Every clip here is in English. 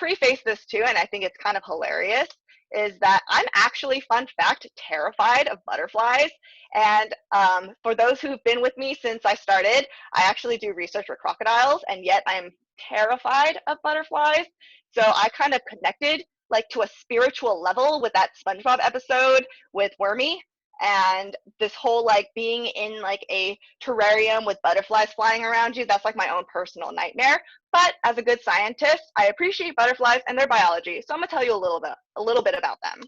preface this too, and I think it's kind of hilarious, is that I'm actually, fun fact, terrified of butterflies. And for those who've been with me since I started, I actually do research for crocodiles, and yet I'm terrified of butterflies. So I kind of connected like to a spiritual level with that SpongeBob episode with Wormy, and this whole like being in like a terrarium with butterflies flying around you. That's like my own personal nightmare. But as a good scientist, I appreciate butterflies and their biology, so I'm gonna tell you a little bit about them.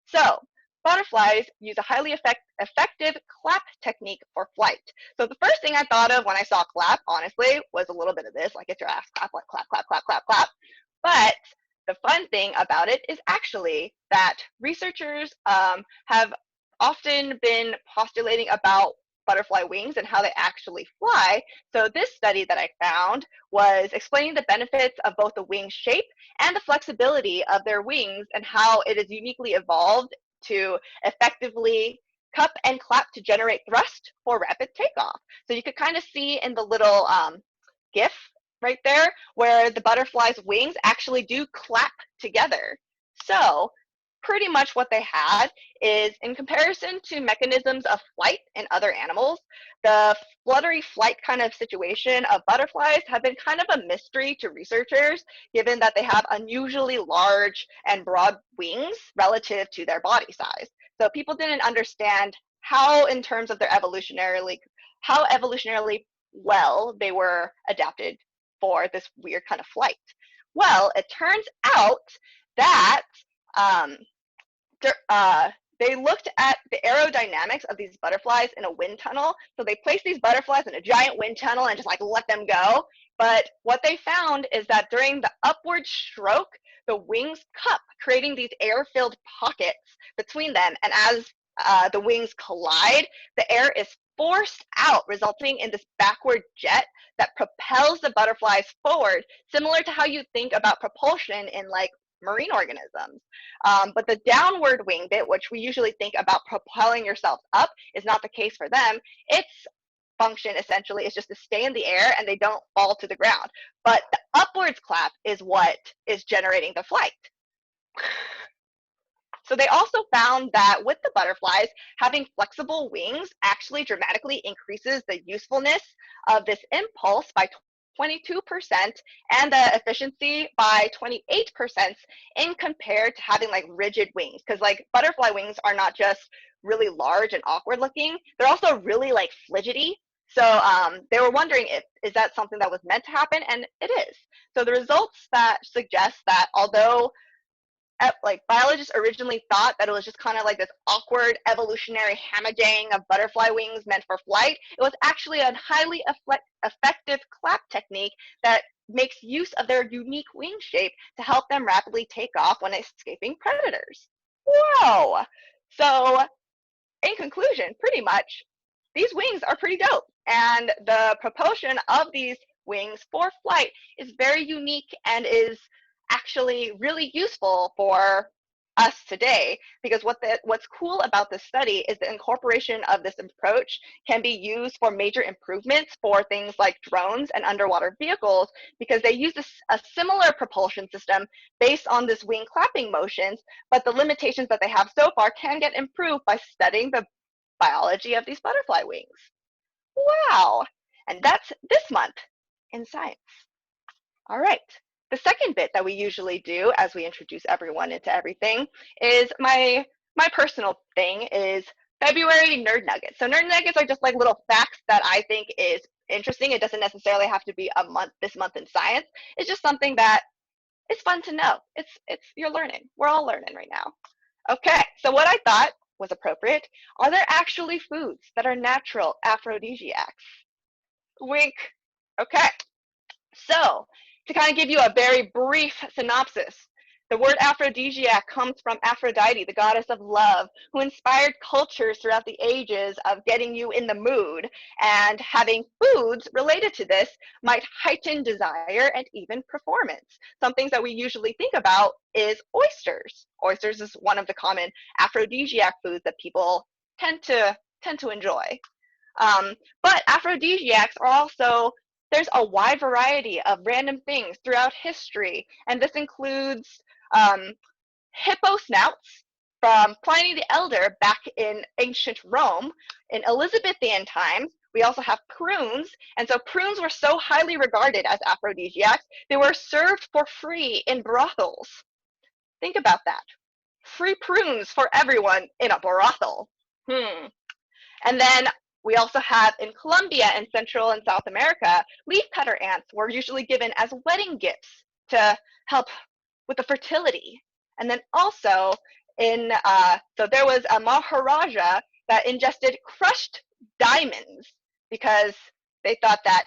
So butterflies use a highly effective clap technique for flight. So the first thing I thought of when I saw clap, honestly, was a little bit of this, like get your ass clap, like clap, clap, clap, clap, clap. But the fun thing about it is actually that researchers have often been postulating about butterfly wings and how they actually fly. So this study that I found was explaining the benefits of both the wing shape and the flexibility of their wings and how it is uniquely evolved to effectively cup and clap to generate thrust for rapid takeoff. So you could kind of see in the little GIF right there where the butterfly's wings actually do clap together. So pretty much what they had is, in comparison to mechanisms of flight in other animals, the fluttery flight kind of situation of butterflies have been kind of a mystery to researchers, given that they have unusually large and broad wings relative to their body size. So people didn't understand how, in terms of their evolutionarily well they were adapted for this weird kind of flight. Well, it turns out that they looked at the aerodynamics of these butterflies in a wind tunnel. So they placed these butterflies in a giant wind tunnel and just like let them go. But what they found is that during the upward stroke, the wings cup, creating these air-filled pockets between them. And as the wings collide, the air is forced out, resulting in this backward jet that propels the butterflies forward, similar to how you think about propulsion in like marine organisms. But the downward wing bit, which we usually think about propelling yourself up, is not the case for them. Its function essentially is just to stay in the air and they don't fall to the ground. But the upwards clap is what is generating the flight. So they also found that with the butterflies, having flexible wings actually dramatically increases the usefulness of this impulse by 22% and the efficiency by 28% in compared to having like rigid wings. Because like butterfly wings are not just really large and awkward looking, they're also really like fidgety. So they were wondering is that something that was meant to happen, and it is. So the results that suggest that although like biologists originally thought that it was just kind of like this awkward evolutionary hamajang of butterfly wings meant for flight, it was actually a highly effective clap technique that makes use of their unique wing shape to help them rapidly take off when escaping predators. Whoa! So in conclusion, pretty much, these wings are pretty dope, and the propulsion of these wings for flight is very unique and is actually really useful for us today, because what's cool about this study is the incorporation of this approach can be used for major improvements for things like drones and underwater vehicles, because they use a similar propulsion system based on this wing clapping motions, but the limitations that they have so far can get improved by studying the biology of these butterfly wings. Wow! And that's this month in science. All right. The second bit that we usually do as we introduce everyone into everything is my personal thing is February Nerd Nuggets. So Nerd Nuggets are just like little facts that I think is interesting. It doesn't necessarily have to be this month in science. It's just something that is fun to know. You're learning. We're all learning right now. Okay, so what I thought was appropriate, are there actually foods that are natural aphrodisiacs? Wink. Okay. So, to kind of give you a very brief synopsis, the word aphrodisiac comes from Aphrodite, the goddess of love, who inspired cultures throughout the ages of getting you in the mood, and having foods related to this might heighten desire and even performance. Some things that we usually think about is oysters. Oysters is one of the common aphrodisiac foods that people tend to enjoy. But aphrodisiacs are also there's a wide variety of random things throughout history, and this includes um, hippo snouts from Pliny the Elder back in ancient Rome. In Elizabethan times, we also have prunes, and so prunes were so highly regarded as aphrodisiacs, they were served for free in brothels. Think about that. Free prunes for everyone in a brothel. And then we also have in Colombia and Central and South America, leaf cutter ants were usually given as wedding gifts to help with the fertility. And then also so there was a Maharaja that ingested crushed diamonds because they thought that,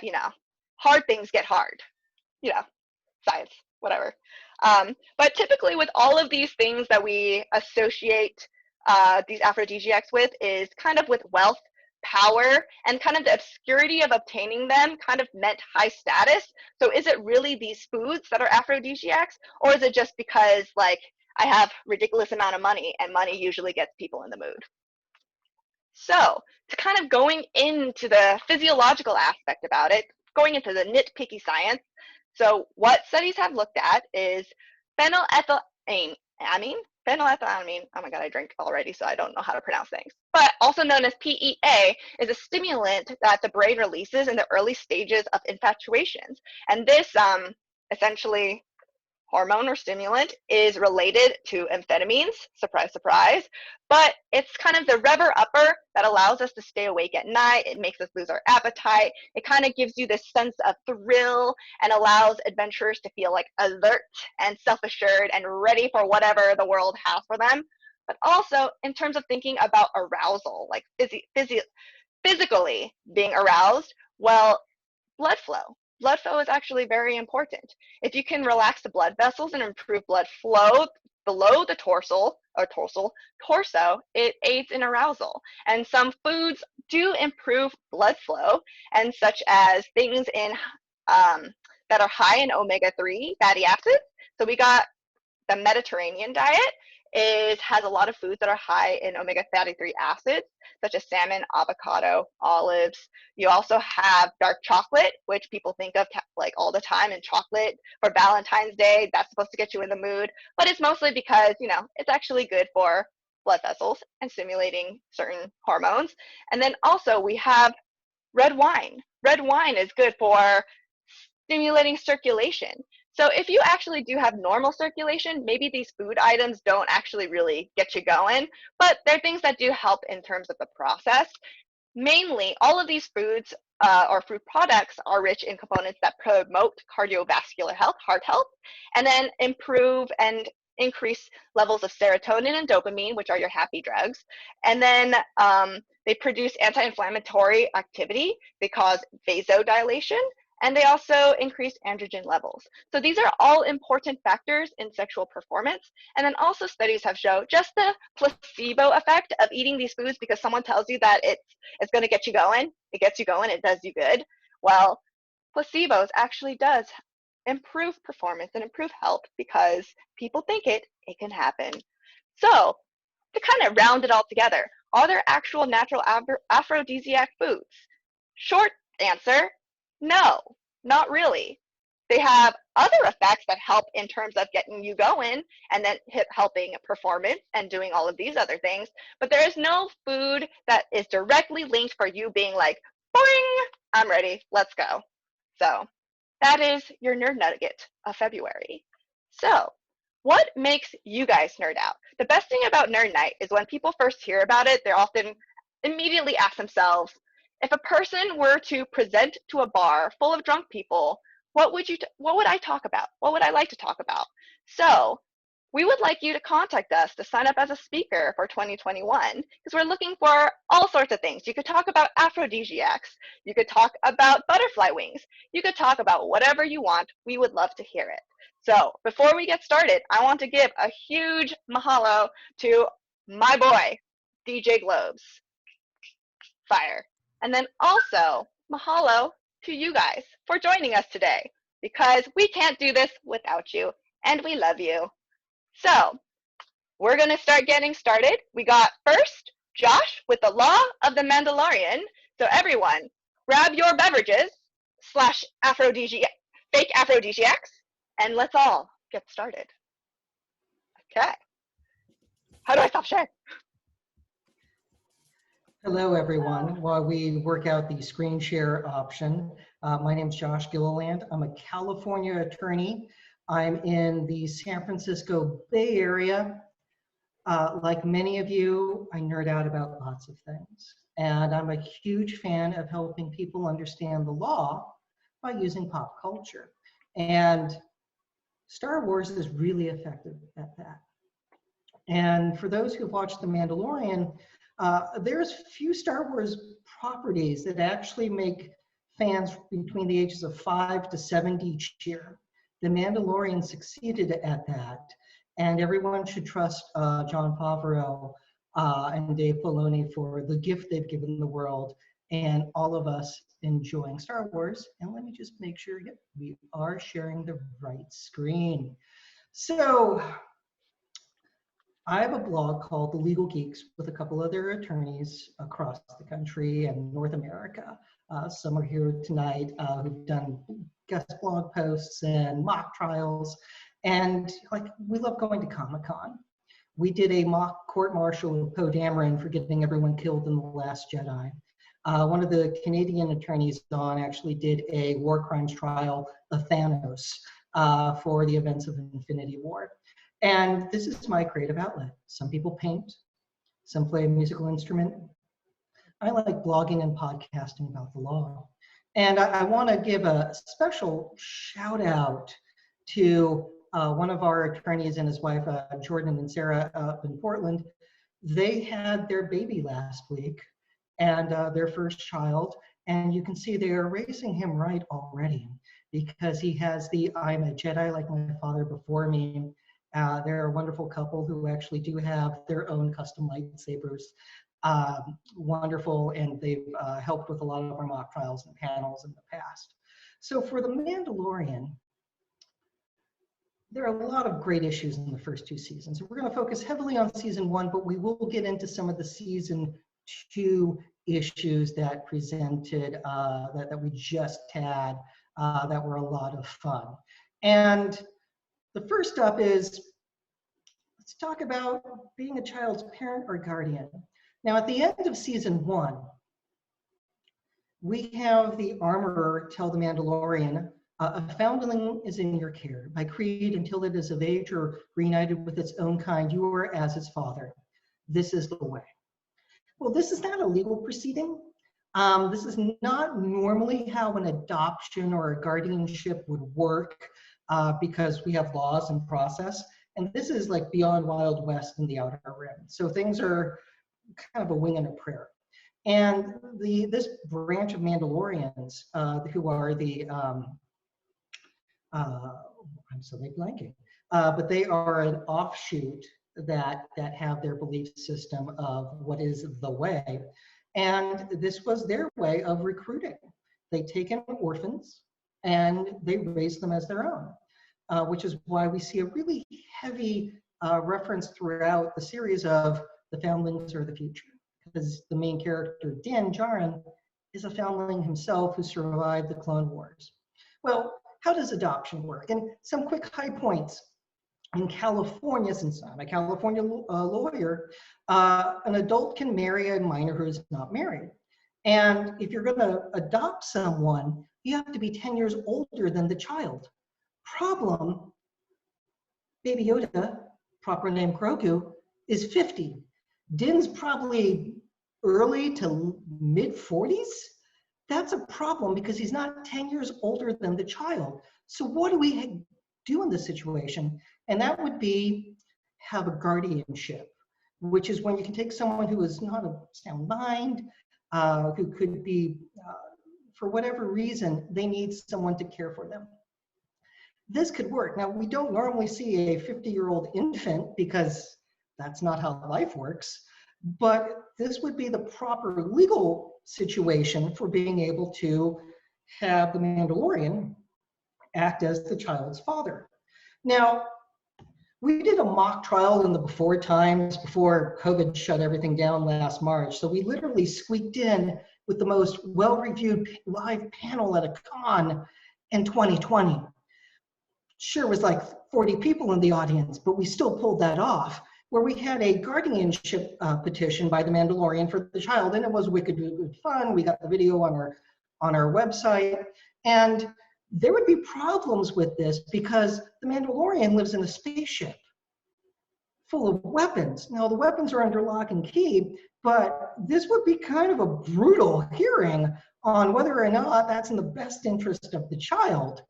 hard things get hard, science, whatever. But typically with all of these things that we associate these aphrodisiacs with is kind of with wealth, power, and kind of the obscurity of obtaining them kind of meant high status. So is it really these foods that are aphrodisiacs, or is it just because like I have ridiculous amount of money and money usually gets people in the mood? So to kind of going into the physiological aspect about it, going into the nitpicky science, so what studies have looked at is phenylethylamine. Phenylethylamine, oh my God, I drank already, so I don't know how to pronounce things. But also known as PEA, is a stimulant that the brain releases in the early stages of infatuations. And this essentially hormone or stimulant is related to amphetamines, surprise, surprise, but it's kind of the rever upper that allows us to stay awake at night. It makes us lose our appetite. It kind of gives you this sense of thrill and allows adventurers to feel like alert and self-assured and ready for whatever the world has for them. But also in terms of thinking about arousal, like physically being aroused, well, blood flow. Blood flow is actually very important. If you can relax the blood vessels and improve blood flow below the torso, it aids in arousal. And some foods do improve blood flow, and such as things in that are high in omega-3 fatty acids. So we got the Mediterranean diet has a lot of foods that are high in omega fatty 3 acids, such as salmon, avocado, olives. You also have dark chocolate, which people think of like all the time, and chocolate for Valentine's Day, that's supposed to get you in the mood, but it's mostly because, it's actually good for blood vessels and stimulating certain hormones. And then also we have red wine. Red wine is good for stimulating circulation. So if you actually do have normal circulation, maybe these food items don't actually really get you going, but they're things that do help in terms of the process. Mainly, all of these foods or food products are rich in components that promote cardiovascular health, heart health, and then improve and increase levels of serotonin and dopamine, which are your happy drugs. And then they produce anti-inflammatory activity. They cause vasodilation, and they also increase androgen levels. So these are all important factors in sexual performance. And then also studies have shown just the placebo effect of eating these foods because someone tells you that it's going to get you going. It gets you going. It does you good. Well, placebos actually does improve performance and improve health because people think it can happen. So to kind of round it all together, are there actual natural aphrodisiac foods? Short answer, no, not really. They have other effects that help in terms of getting you going and then helping performance and doing all of these other things. But there is no food that is directly linked for you being like, boing, I'm ready, let's go. So that is your nerd nugget of February. So what makes you guys nerd out? The best thing about Nerd Night is when people first hear about it, they're often immediately ask themselves, if a person were to present to a bar full of drunk people, what would I talk about? What would I like to talk about? So we would like you to contact us to sign up as a speaker for 2021 because we're looking for all sorts of things. You could talk about aphrodisiacs. You could talk about butterfly wings. You could talk about whatever you want. We would love to hear it. So before we get started, I want to give a huge mahalo to my boy, DJ Globes. Fire. And then also, mahalo to you guys for joining us today because we can't do this without you, and we love you. So we're going to start getting started. We got first Josh with the Law of the Mandalorian. So everyone, grab your beverages slash fake aphrodisiacs, and let's all get started. Okay. How do I stop sharing? Hello, everyone. While we work out the screen share option, my name is Josh Gilliland. I'm a California attorney. I'm in the San Francisco Bay Area. Like many of you, I nerd out about lots of things. And I'm a huge fan of helping people understand the law by using pop culture. And Star Wars is really effective at that. And for those who've watched The Mandalorian, there's few Star Wars properties that actually make fans between the ages of 5 to 70 cheer. The Mandalorian succeeded at that, and everyone should trust Jon Favreau and Dave Filoni for the gift they've given the world and all of us enjoying Star Wars. And let me just make sure we are sharing the right screen. So, I have a blog called The Legal Geeks with a couple other attorneys across the country and North America. Some are here tonight who've done guest blog posts and mock trials. And we love going to Comic-Con. We did a mock court-martial of Poe Dameron for getting everyone killed in The Last Jedi. One of the Canadian attorneys on actually did a war crimes trial of Thanos for the events of Infinity War. And this is my creative outlet. Some people paint, some play a musical instrument. I like blogging and podcasting about the law. And I want to give a special shout out to one of our attorneys and his wife, Jordan and Sarah, up in Portland. They had their baby last week and their first child. And you can see they are raising him right already because he has the I'm a Jedi like my father before me. They're a wonderful couple who actually do have their own custom lightsabers. Wonderful, and they've helped with a lot of our mock trials and panels in the past. So for The Mandalorian, there are a lot of great issues in the first two seasons. We're going to focus heavily on season 1, but we will get into some of the season 2 issues that presented, that we just had, that were a lot of fun. And the first up is, let's talk about being a child's parent or guardian. Now, at the end of season 1, we have the armorer tell the Mandalorian, a foundling is in your care. By creed, until it is of age or reunited with its own kind, you are as its father. This is the way. Well, this is not a legal proceeding. This is not normally how an adoption or a guardianship would work. Because we have laws and process. And this is like beyond Wild West in the Outer Rim. So things are kind of a wing and a prayer. And this branch of Mandalorians, who are the, I'm suddenly blanking, but they are an offshoot that have their belief system of what is the way. And this was their way of recruiting. They take in orphans and they raise them as their own. Which is why we see a really heavy reference throughout the series of the foundlings or the future. Because the main character, Din Djarin, is a foundling himself who survived the Clone Wars. Well, how does adoption work? And some quick high points. In California, since I'm a California lawyer, an adult can marry a minor who is not married. And if you're going to adopt someone, you have to be 10 years older than the child. Problem, Baby Yoda, proper name Grogu, is 50. Din's probably early to mid 40s. That's a problem because he's not 10 years older than the child. So what do we do in this situation? And that would be have a guardianship, which is when you can take someone who is not of sound mind, who could be, for whatever reason, they need someone to care for them. This could work. Now, we don't normally see a 50-year-old infant because that's not how life works, but this would be the proper legal situation for being able to have the Mandalorian act as the child's father. Now, we did a mock trial in the before times, before COVID shut everything down last March. So we literally squeaked in with the most well-reviewed live panel at a con in 2020. Sure, it was like 40 people in the audience, but we still pulled that off, where we had a guardianship petition by the Mandalorian for the child, and it was wicked good fun. We got the video on our website, and there would be problems with this because the Mandalorian lives in a spaceship full of weapons. Now, the weapons are under lock and key, but this would be kind of a brutal hearing on whether or not that's in the best interest of the child.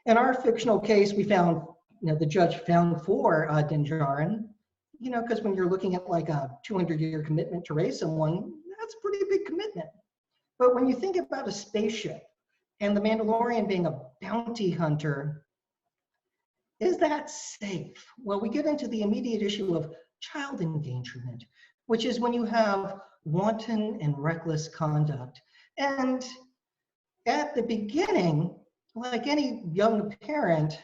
In our fictional case, we found, the judge found for Din Djarin, because when you're looking at like a 200-year commitment to raise someone, that's a pretty big commitment. But when you think about a spaceship and the Mandalorian being a bounty hunter, is that safe? Well, we get into the immediate issue of child endangerment, which is when you have wanton and reckless conduct. And at the beginning, like any young parent,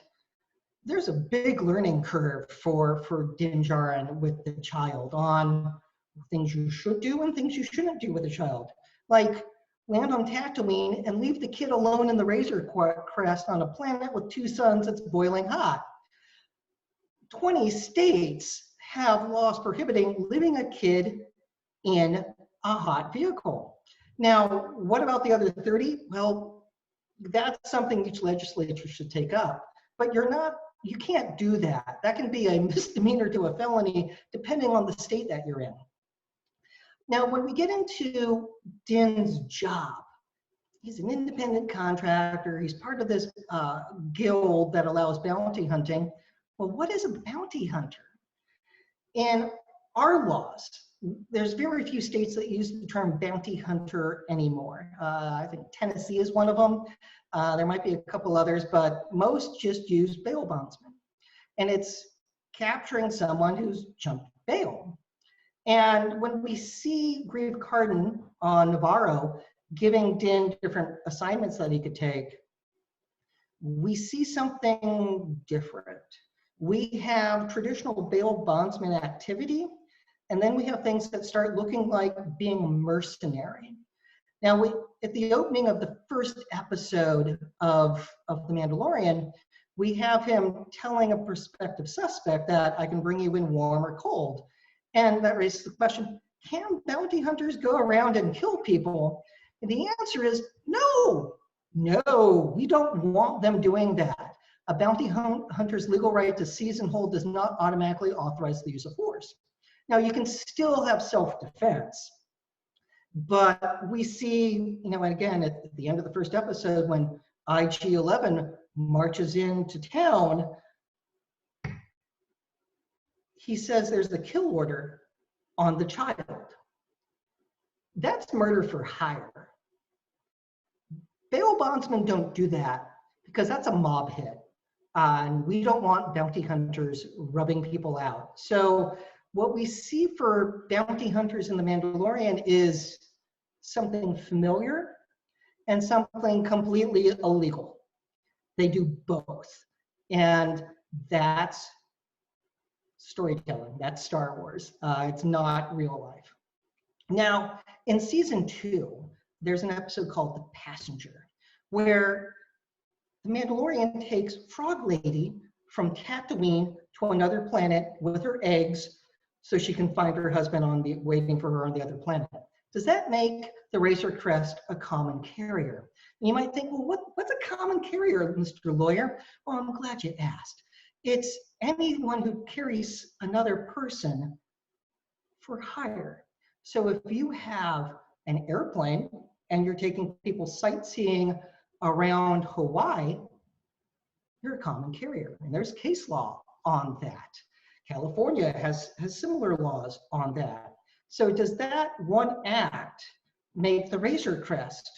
there's a big learning curve for Din Djarin with the child on things you should do and things you shouldn't do with a child. Like land on Tatooine and leave the kid alone in the Razor Crest on a planet with 2 suns that's boiling hot. 20 states have laws prohibiting leaving a kid in a hot vehicle. Now, what about the other 30? Well, that's something each legislature should take up. But you can't do that. That can be a misdemeanor to a felony, depending on the state that you're in. Now, when we get into Din's job, he's an independent contractor. He's part of this guild that allows bounty hunting. Well, what is a bounty hunter? In our laws, there's very few states that use the term bounty hunter anymore. I think Tennessee is one of them. There might be a couple others, but most just use bail bondsman. And it's capturing someone who's jumped bail. And when we see Grieve Carden on Navarro giving Din different assignments that he could take, we see something different. We have traditional bail bondsman activity, and then we have things that start looking like being mercenary. Now, at the opening of the first episode of The Mandalorian, we have him telling a prospective suspect that I can bring you in warm or cold. And that raises the question, can bounty hunters go around and kill people? And the answer is no, we don't want them doing that. A bounty hunter's legal right to seize and hold does not automatically authorize the use of force. Now, you can still have self-defense, but we see, and again, at the end of the first episode, when IG-11 marches into town, he says there's a kill order on the child. That's murder for hire. Bail bondsmen don't do that because that's a mob hit. And we don't want bounty hunters rubbing people out. So what we see for bounty hunters in The Mandalorian is something familiar and something completely illegal. They do both. And that's storytelling. That's Star Wars. It's not real life. Now, in season 2, there's an episode called The Passenger, where the Mandalorian takes Frog Lady from Tatooine to another planet with her eggs so she can find her husband waiting for her on the other planet. Does that make the Razor Crest a common carrier? And you might think, well, what's a common carrier, Mr. Lawyer? Well, I'm glad you asked. It's anyone who carries another person for hire. So if you have an airplane and you're taking people sightseeing around Hawaii, you're a common carrier. And there's case law on that. California has similar laws on that. So does that one act make the Razor Crest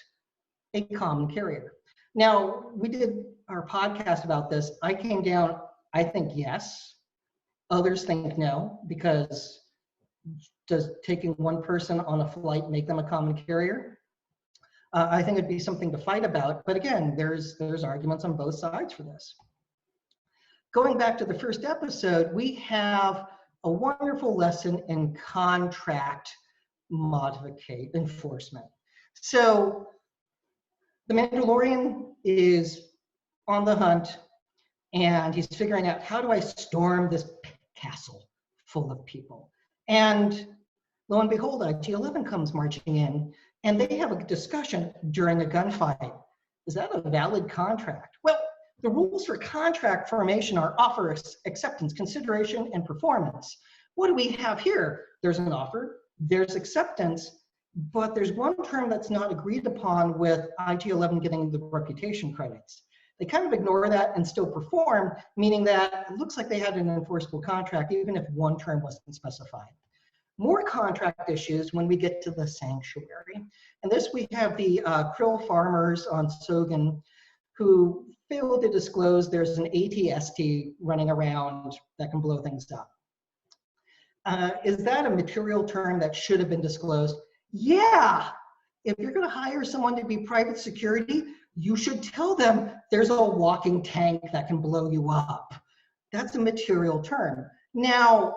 a common carrier? Now, we did our podcast about this. I came down, I think yes. Others think no, because does taking one person on a flight make them a common carrier? I think it'd be something to fight about. But again, there's arguments on both sides for this. Going back to the first episode, we have a wonderful lesson in contract enforcement. So the Mandalorian is on the hunt, and he's figuring out, how do I storm this castle full of people? And lo and behold, IG-11 comes marching in, and they have a discussion during a gunfight. Is that a valid contract? Well, the rules for contract formation are offer, acceptance, consideration, and performance. What do we have here? There's an offer, there's acceptance, but there's one term that's not agreed upon with IG-11 getting the reputation credits. They kind of ignore that and still perform, meaning that it looks like they had an enforceable contract even if one term wasn't specified. More contract issues when we get to the sanctuary. And this, we have the krill farmers on Sogan who failed to disclose there's an ATST running around that can blow things up. Is that a material term that should have been disclosed? Yeah. If you're going to hire someone to be private security, you should tell them there's a walking tank that can blow you up. That's a material term. Now,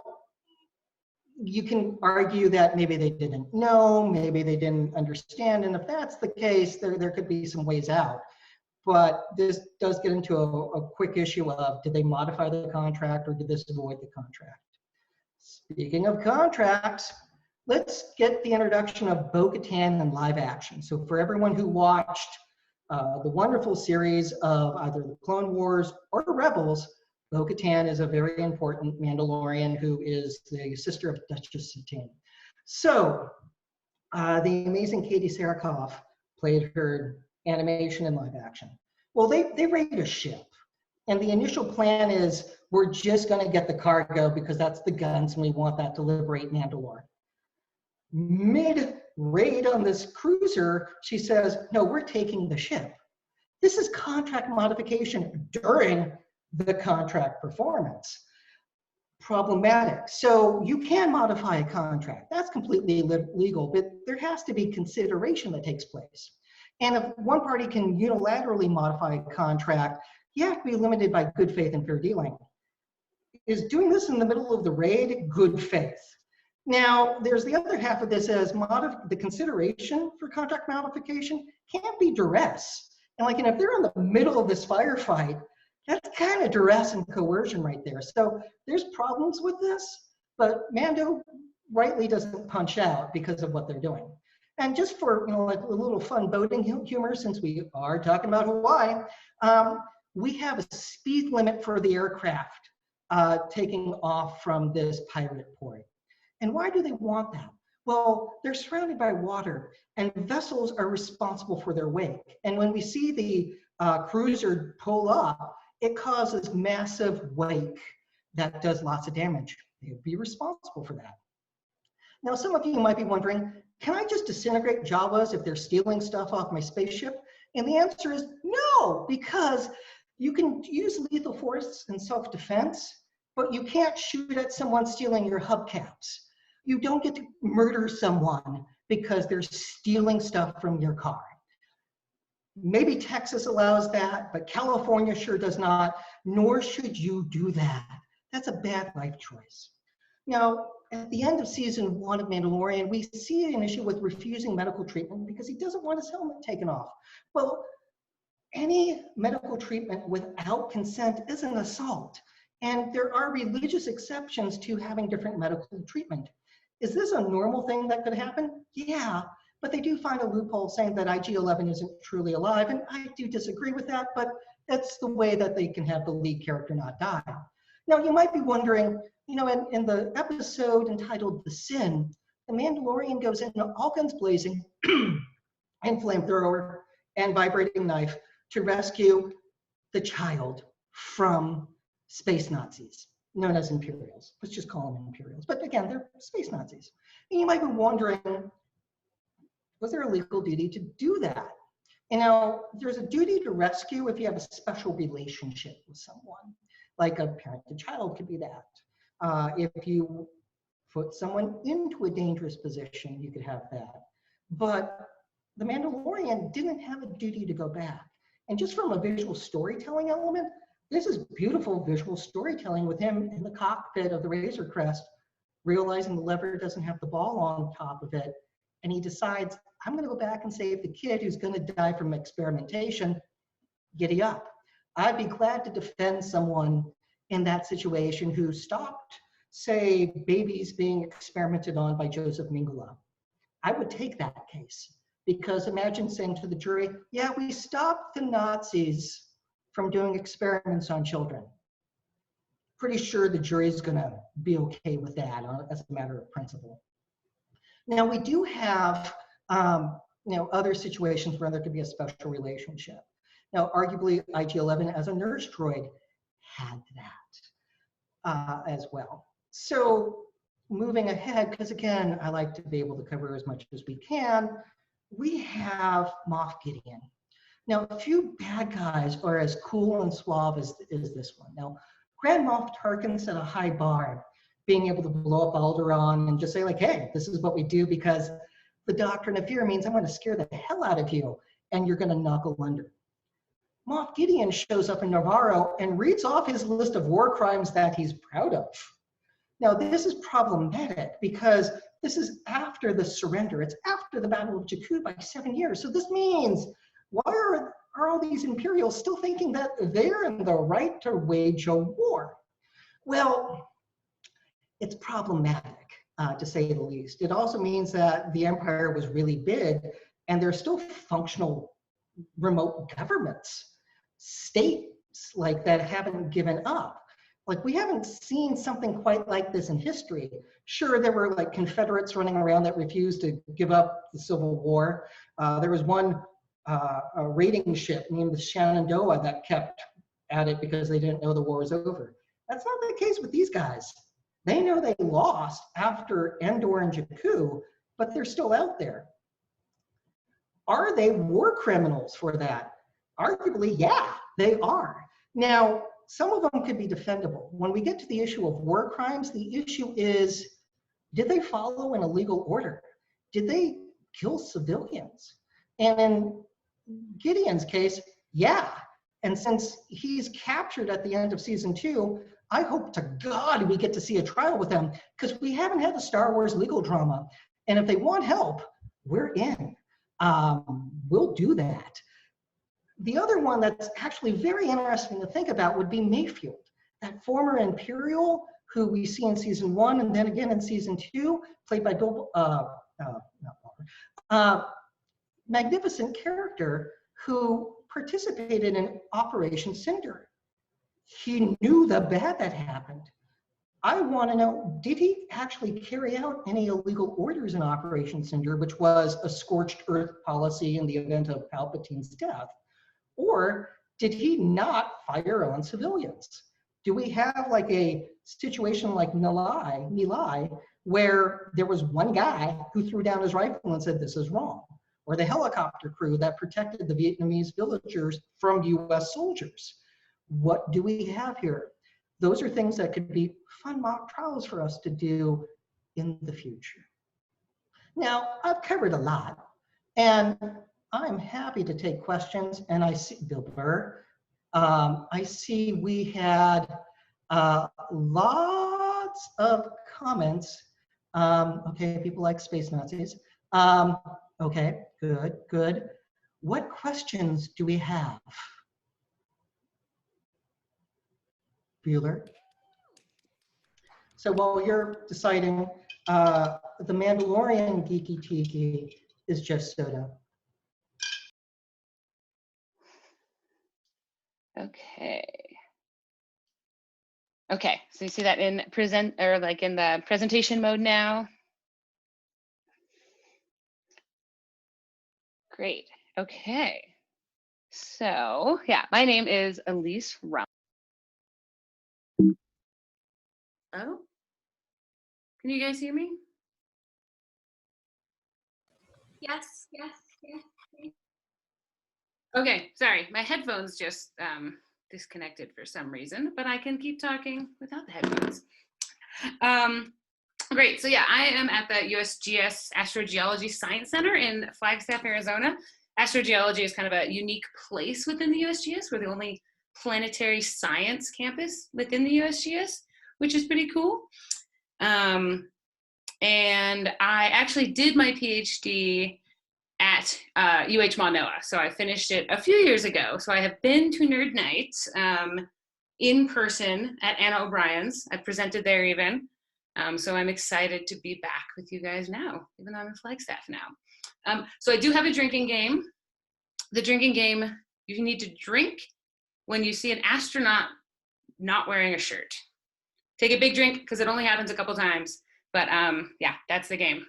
you can argue that maybe they didn't know, maybe they didn't understand, and if that's the case, there could be some ways out. But this does get into a quick issue of, did they modify the contract or did this avoid the contract? Speaking of contracts, let's get the introduction of Bo-Katan in live action. So for everyone who watched the wonderful series of either the Clone Wars or Rebels, Bo-Katan is a very important Mandalorian who is the sister of Duchess Satine. So the amazing Katie Sarakov played her animation in live action. Well, they raid a ship, and the initial plan is, we're just going to get the cargo because that's the guns and we want that to liberate Mandalore. Mid-raid on this cruiser, she says, no, we're taking the ship. This is contract modification during the contract performance. Problematic. So you can modify a contract. That's completely legal, but there has to be consideration that takes place. And if one party can unilaterally modify a contract, you have to be limited by good faith and fair dealing. Is doing this in the middle of the raid good faith? Now, there's the other half of this as the consideration for contract modification can't be duress. And like, if they're in the middle of this firefight, that's kind of duress and coercion right there. So there's problems with this, but Mando rightly doesn't punch out because of what they're doing. And just for like a little fun boating humor, since we are talking about Hawaii, we have a speed limit for the aircraft taking off from this pirate port. And why do they want that? Well, they're surrounded by water, and vessels are responsible for their wake. And when we see the cruiser pull up, it causes massive wake that does lots of damage. They would be responsible for that. Now, some of you might be wondering, can I just disintegrate Jawas if they're stealing stuff off my spaceship? And the answer is no, because you can use lethal force in self-defense, but you can't shoot at someone stealing your hubcaps. You don't get to murder someone because they're stealing stuff from your car. Maybe Texas allows that, but California sure does not, nor should you do that. That's a bad life choice. Now, at the end of season 1 of Mandalorian, we see an issue with refusing medical treatment because he doesn't want his helmet taken off. Well, any medical treatment without consent is an assault. And there are religious exceptions to having different medical treatment. Is this a normal thing that could happen? Yeah, but they do find a loophole saying that IG-11 isn't truly alive, and I do disagree with that, but that's the way that they can have the lead character not die. Now, you might be wondering, in the episode entitled The Sin, the Mandalorian goes into all guns blazing and flamethrower and vibrating knife to rescue the child from space Nazis, known as Imperials. Let's just call them Imperials. But again, they're space Nazis. And you might be wondering, was there a legal duty to do that? And now, there's a duty to rescue if you have a special relationship with someone, like a parent to child could be that. If you put someone into a dangerous position, you could have that. But the Mandalorian didn't have a duty to go back. And just from a visual storytelling element, this is beautiful visual storytelling with him in the cockpit of the Razor Crest, realizing the lever doesn't have the ball on top of it, and he decides, I'm going to go back and save the kid who's going to die from experimentation, giddy up. I'd be glad to defend someone in that situation who stopped, say, babies being experimented on by Joseph Mengele. I would take that case, because imagine saying to the jury, yeah, we stopped the Nazis from doing experiments on children. Pretty sure the jury's going to be okay with that as a matter of principle. Now, we do have other situations where there could be a special relationship. Now, arguably, IG-11 as a nurse droid had that as well. So moving ahead, because again, I like to be able to cover as much as we can, we have Moff Gideon. Now, a few bad guys are as cool and suave as this one. Now, Grand Moff Tarkin set a high bar, being able to blow up Alderaan and just say like, hey, this is what we do because the doctrine of fear means I'm going to scare the hell out of you and you're going to knuckle under. Moff Gideon shows up in Navarro and reads off his list of war crimes that he's proud of. Now, this is problematic because this is after the surrender. It's after the Battle of Jakku by 7 years. So this means, why are all these Imperials still thinking that they're in the right to wage a war? Well, it's problematic, to say the least. It also means that the Empire was really big and there's still functional remote governments, states like that haven't given up. Like, we haven't seen something quite like this in history. Sure, there were like Confederates running around that refused to give up the Civil War. There was one a raiding ship named the Shenandoah that kept at it because they didn't know the war was over. That's not the case with these guys. They know they lost after Endor and Jakku, but they're still out there. Are they war criminals for that? Arguably, yeah, they are. Now, some of them could be defendable. When we get to the issue of war crimes, the issue is, did they follow an illegal order? Did they kill civilians? And in Gideon's case, yeah. And since he's captured at the end of season 2, I hope to God we get to see a trial with him, because we haven't had the Star Wars legal drama. And if they want help, we're in. We'll do that. The other one that's actually very interesting to think about would be Mayfield, that former Imperial who we see in season 1 and then again in season 2, played by Bill, magnificent character who participated in Operation Cinder. He knew the bad that happened. I want to know, did he actually carry out any illegal orders in Operation Cinder, which was a scorched earth policy in the event of Palpatine's death? Or did he not fire on civilians? Do we have like a situation like Milai, where there was one guy who threw down his rifle and said, this is wrong? Or the helicopter crew that protected the Vietnamese villagers from US soldiers? What do we have here? Those are things that could be fun mock trials for us to do in the future. Now, I've covered a lot, and I'm happy to take questions. And I see Bill Burr. I see we had lots of comments. Okay, people like space Nazis. Okay, good. What questions do we have? Bueller. So while you're deciding, the Mandalorian Geeky Tiki is just soda. Okay, so you see that in present, or like in the presentation mode now? Great, okay. So yeah, my name is Elise Rumpf. Oh, can you guys hear me? Yes. Okay, sorry, my headphones just disconnected for some reason, but I can keep talking without the headphones. Great, so yeah, I am at the USGS Astrogeology Science Center in Flagstaff, Arizona. Astrogeology is kind of a unique place within the USGS. We're the only planetary science campus within the USGS, which is pretty cool. And I actually did my PhD at UH Manoa. So I finished it a few years ago. So I have been to Nerd Night in person at Anna O'Brien's. I presented there even. So I'm excited to be back with you guys now, even though I'm in Flagstaff now. So I do have a drinking game. The drinking game, you need to drink when you see an astronaut not wearing a shirt. Take a big drink because it only happens a couple times. But yeah, that's the game.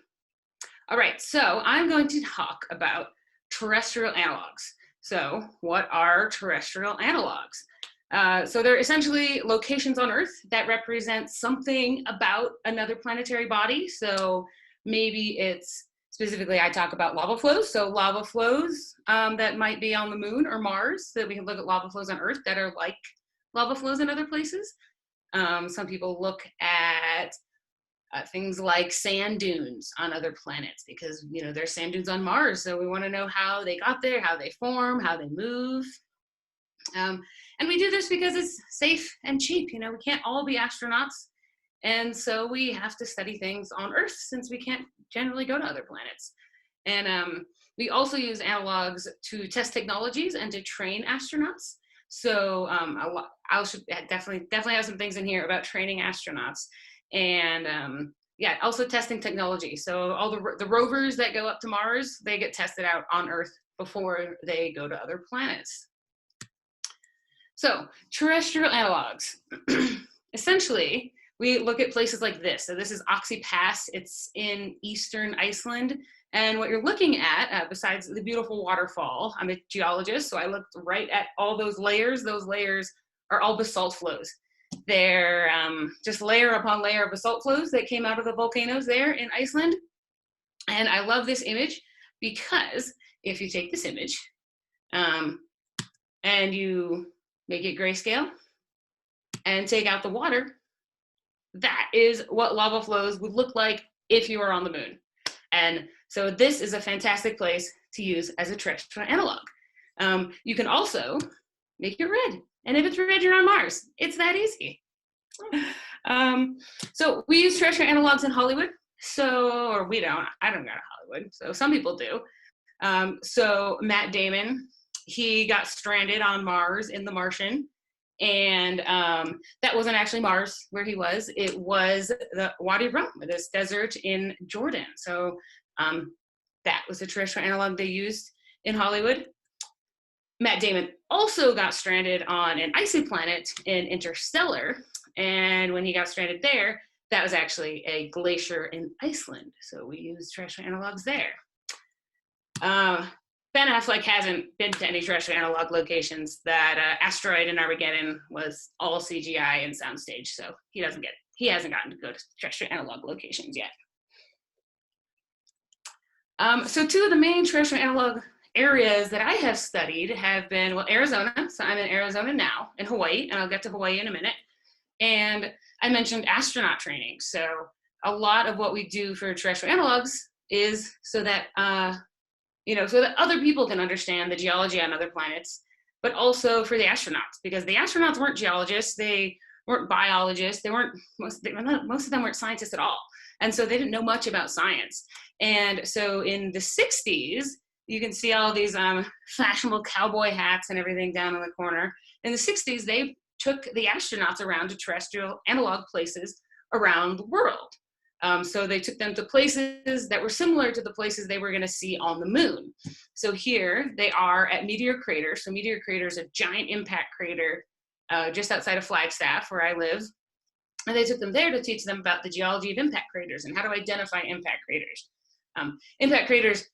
All right, so I'm going to talk about terrestrial analogs. So what are terrestrial analogs? So they're essentially locations on Earth that represent something about another planetary body. So maybe it's specifically, I talk about lava flows. So lava flows that might be on the moon or Mars, so that we can look at lava flows on Earth that are like lava flows in other places. Some people look at things like sand dunes on other planets because, you know, there's sand dunes on Mars. So we want to know how they got there, how they form, how they move. And we do this because it's safe and cheap. You know, we can't all be astronauts. And so we have to study things on Earth since we can't generally go to other planets. And we also use analogs to test technologies and to train astronauts. So I should definitely have some things in here about training astronauts. And yeah, also testing technology. So all the rovers that go up to Mars, they get tested out on Earth before they go to other planets. So terrestrial analogs. Essentially, we look at places like this. So this is Oxy Pass. It's in eastern Iceland. And what you're looking at, besides the beautiful waterfall, I'm a geologist, so I looked right at all those layers. Those layers are all basalt flows. They're just layer upon layer of basalt flows that came out of the volcanoes there in Iceland. And I love this image because if you take this image and you make it grayscale and take out the water, that is what lava flows would look like if you were on the moon. And so this is a fantastic place to use as a terrestrial analog. You can also make it red. And if it's red, you're on Mars. It's that easy. So we use terrestrial analogs in Hollywood. So, or we don't, I don't go to Hollywood. So some people do. So Matt Damon, he got stranded on Mars in The Martian. And that wasn't actually Mars where he was. It was the Wadi Rum, this desert in Jordan. So that was a terrestrial analog they used in Hollywood. Matt Damon also got stranded on an icy planet in Interstellar. And when he got stranded there, that was actually a glacier in Iceland. So we used terrestrial analogs there. Ben Affleck hasn't been to any terrestrial analog locations. That asteroid in Armageddon was all CGI and soundstage, so he hasn't gotten to go to terrestrial analog locations yet. So two of the main terrestrial analog areas that I have studied have been, well, Arizona. So I'm in Arizona now, in Hawaii, and I'll get to Hawaii in a minute. And I mentioned astronaut training. So a lot of what we do for terrestrial analogs is so that so that other people can understand the geology on other planets, but also for the astronauts, because the astronauts weren't geologists, they weren't biologists, most of them weren't scientists at all. And so they didn't know much about science. And so in the 60s, you can see all these fashionable cowboy hats and everything down in the corner. In the 60s, they took the astronauts around to terrestrial analog places around the world. So they took them to places that were similar to the places they were going to see on the moon. So here they are at Meteor Crater. So Meteor Crater is a giant impact crater just outside of Flagstaff, where I live. And they took them there to teach them about the geology of impact craters and how to identify impact craters. Impact craters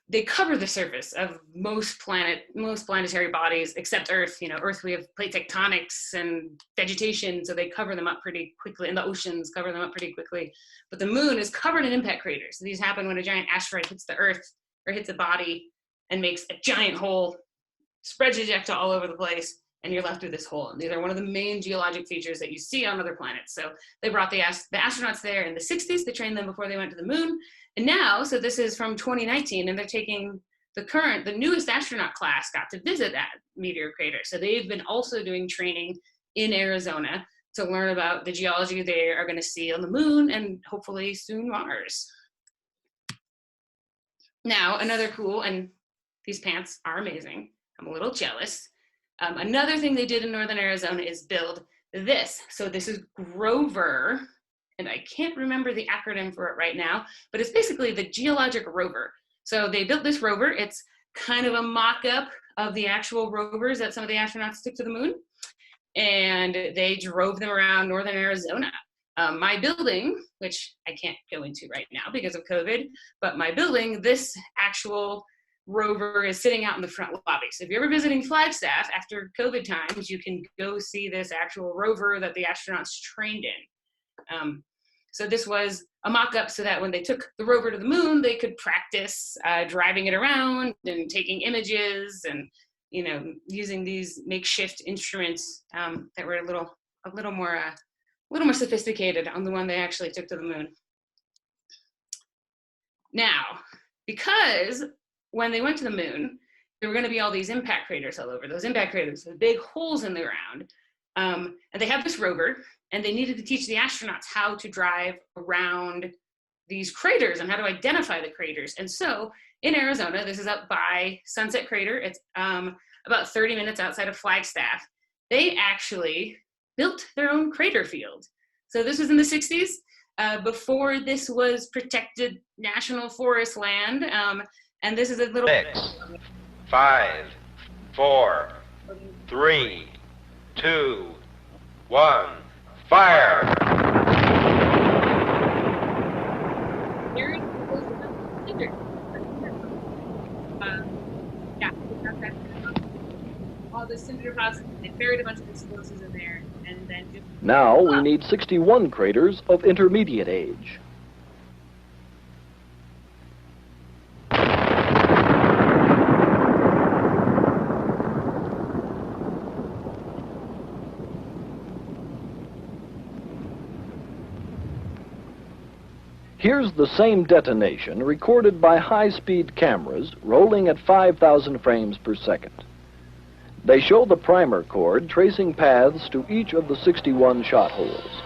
they cover the surface of most planetary bodies except Earth. You know, Earth, we have plate tectonics and vegetation, so they cover them up pretty quickly, and the oceans cover them up pretty quickly. But the moon is covered in impact craters. These happen when a giant asteroid hits the Earth or hits a body and makes a giant hole, spreads ejecta all over the place, and you're left with this hole. And these are one of the main geologic features that you see on other planets. So they brought the astronauts there in the 60s. They trained them before they went to the moon. And now, so this is from 2019, and they're taking the newest astronaut class got to visit that Meteor Crater. So they've been also doing training in Arizona to learn about the geology they are going to see on the moon and hopefully soon Mars. Now, another cool, and these pants are amazing. I'm a little jealous. Another thing they did in Northern Arizona is build this. So this is Grover, and I can't remember the acronym for it right now, but it's basically the geologic rover. So they built this rover. It's kind of a mock-up of the actual rovers that some of the astronauts took to the moon, and they drove them around Northern Arizona. My building, which I can't go into right now because of COVID, but my building, this actual rover is sitting out in the front lobby. So if you're ever visiting Flagstaff after COVID times, you can go see this actual rover that the astronauts trained in. So this was a mock-up so that when they took the rover to the moon, they could practice driving it around and taking images and, you know, using these makeshift instruments that were a little more sophisticated on the one they actually took to the moon. Now, because when they went to the moon, there were going to be all these impact craters all over. Those impact craters, the big holes in the ground. And they have this rover, and they needed to teach the astronauts how to drive around these craters and how to identify the craters. And so in Arizona, this is up by Sunset Crater. It's about 30 minutes outside of Flagstaff. They actually built their own crater field. So this was in the 60s, before this was protected national forest land. And this is a little 6, 5, 4, 3, 2, 1, fire! Yeah, all the cinder deposits, they buried a bunch of explosives in there, and then just... Now we need 61 craters of intermediate age. Here's the same detonation recorded by high-speed cameras rolling at 5,000 frames per second. They show the primer cord tracing paths to each of the 61 shot holes.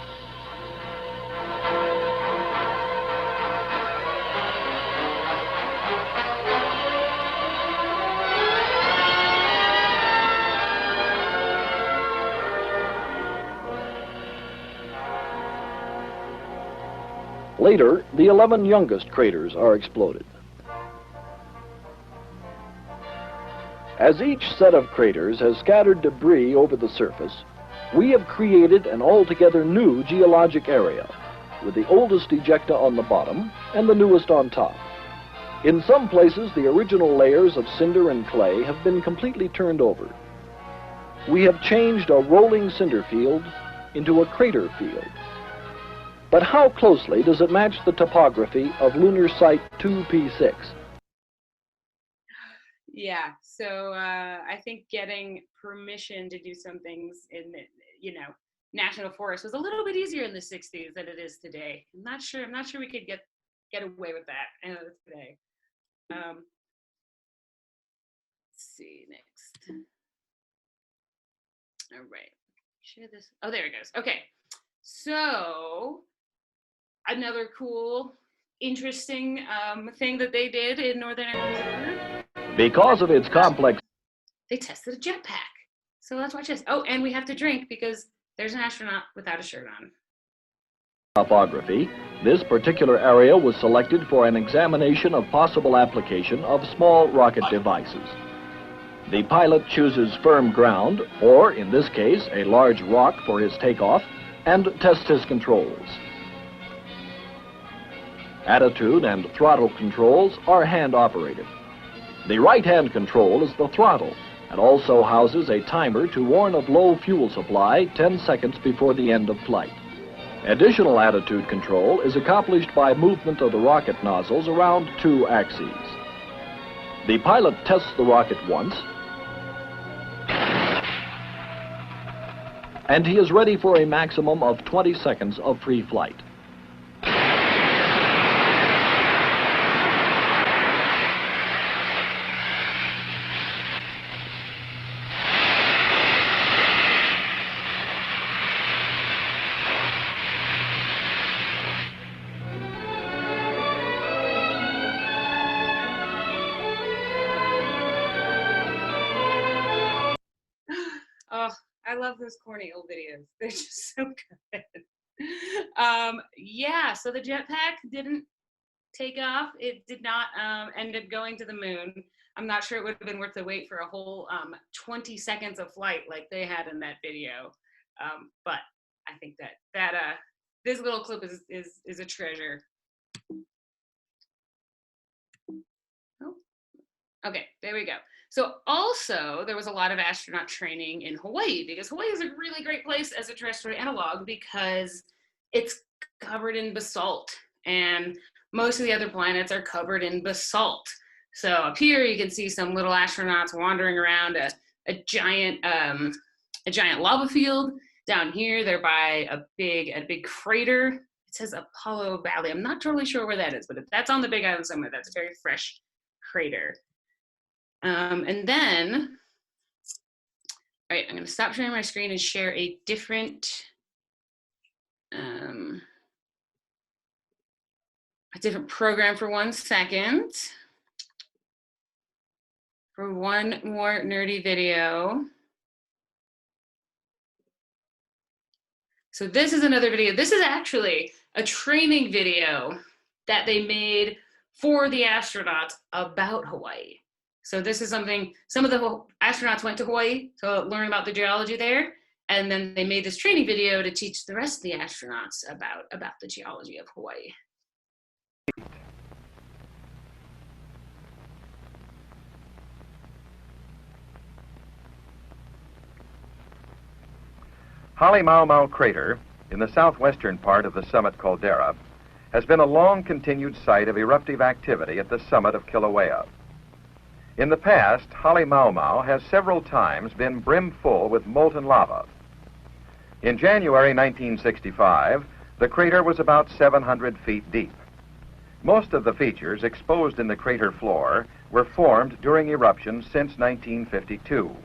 Later, the 11 youngest craters are exploded. As each set of craters has scattered debris over the surface, we have created an altogether new geologic area, with the oldest ejecta on the bottom and the newest on top. In some places, the original layers of cinder and clay have been completely turned over. We have changed a rolling cinder field into a crater field. But how closely does it match the topography of lunar site 2P6? Yeah, so I think getting permission to do some things in the, national forest was a little bit easier in the 60s than it is today. I'm not sure we could get away with that today. Let's see next. All right, share this. Oh, there it goes. Okay, so another cool, interesting thing that they did in Northern Arizona. Because of its complex... They tested a jetpack. So let's watch this. Oh, and we have to drink because there's an astronaut without a shirt on. Topography, this particular area was selected for an examination of possible application of small rocket devices. The pilot chooses firm ground, or in this case, a large rock for his takeoff, and tests his controls. Attitude and throttle controls are hand-operated. The right-hand control is the throttle and also houses a timer to warn of low fuel supply 10 seconds before the end of flight. Additional attitude control is accomplished by movement of the rocket nozzles around 2 axes. The pilot tests the rocket once, and he is ready for a maximum of 20 seconds of free flight. love those corny old videos. They're just so good. Yeah, so the jetpack didn't take off. It did not end up going to the moon. I'm not sure it would have been worth the wait for a whole 20 seconds of flight like they had in that video. But I think that this little clip is a treasure. Oh. Okay, there we go. So also there was a lot of astronaut training in Hawaii, because Hawaii is a really great place as a terrestrial analog because it's covered in basalt, and most of the other planets are covered in basalt. So up here you can see some little astronauts wandering around a giant lava field. Down here they're by a big crater. It says Apollo Valley. I'm not totally sure where that is, but if that's on the Big Island somewhere, that's a very fresh crater. And then, all right, I'm going to stop sharing my screen and share a different program for 1 second. For one more nerdy video. So this is another video. This is actually a training video that they made for the astronauts about Hawaii. So this is something, some of the astronauts went to Hawaii to learn about the geology there, and then they made this training video to teach the rest of the astronauts about the geology of Hawaii. Halemaumau crater, in the southwestern part of the summit caldera, has been a long-continued site of eruptive activity at the summit of Kilauea. In the past, Halemaumau has several times been brim-full with molten lava. In January 1965, the crater was about 700 feet deep. Most of the features exposed in the crater floor were formed during eruptions since 1952.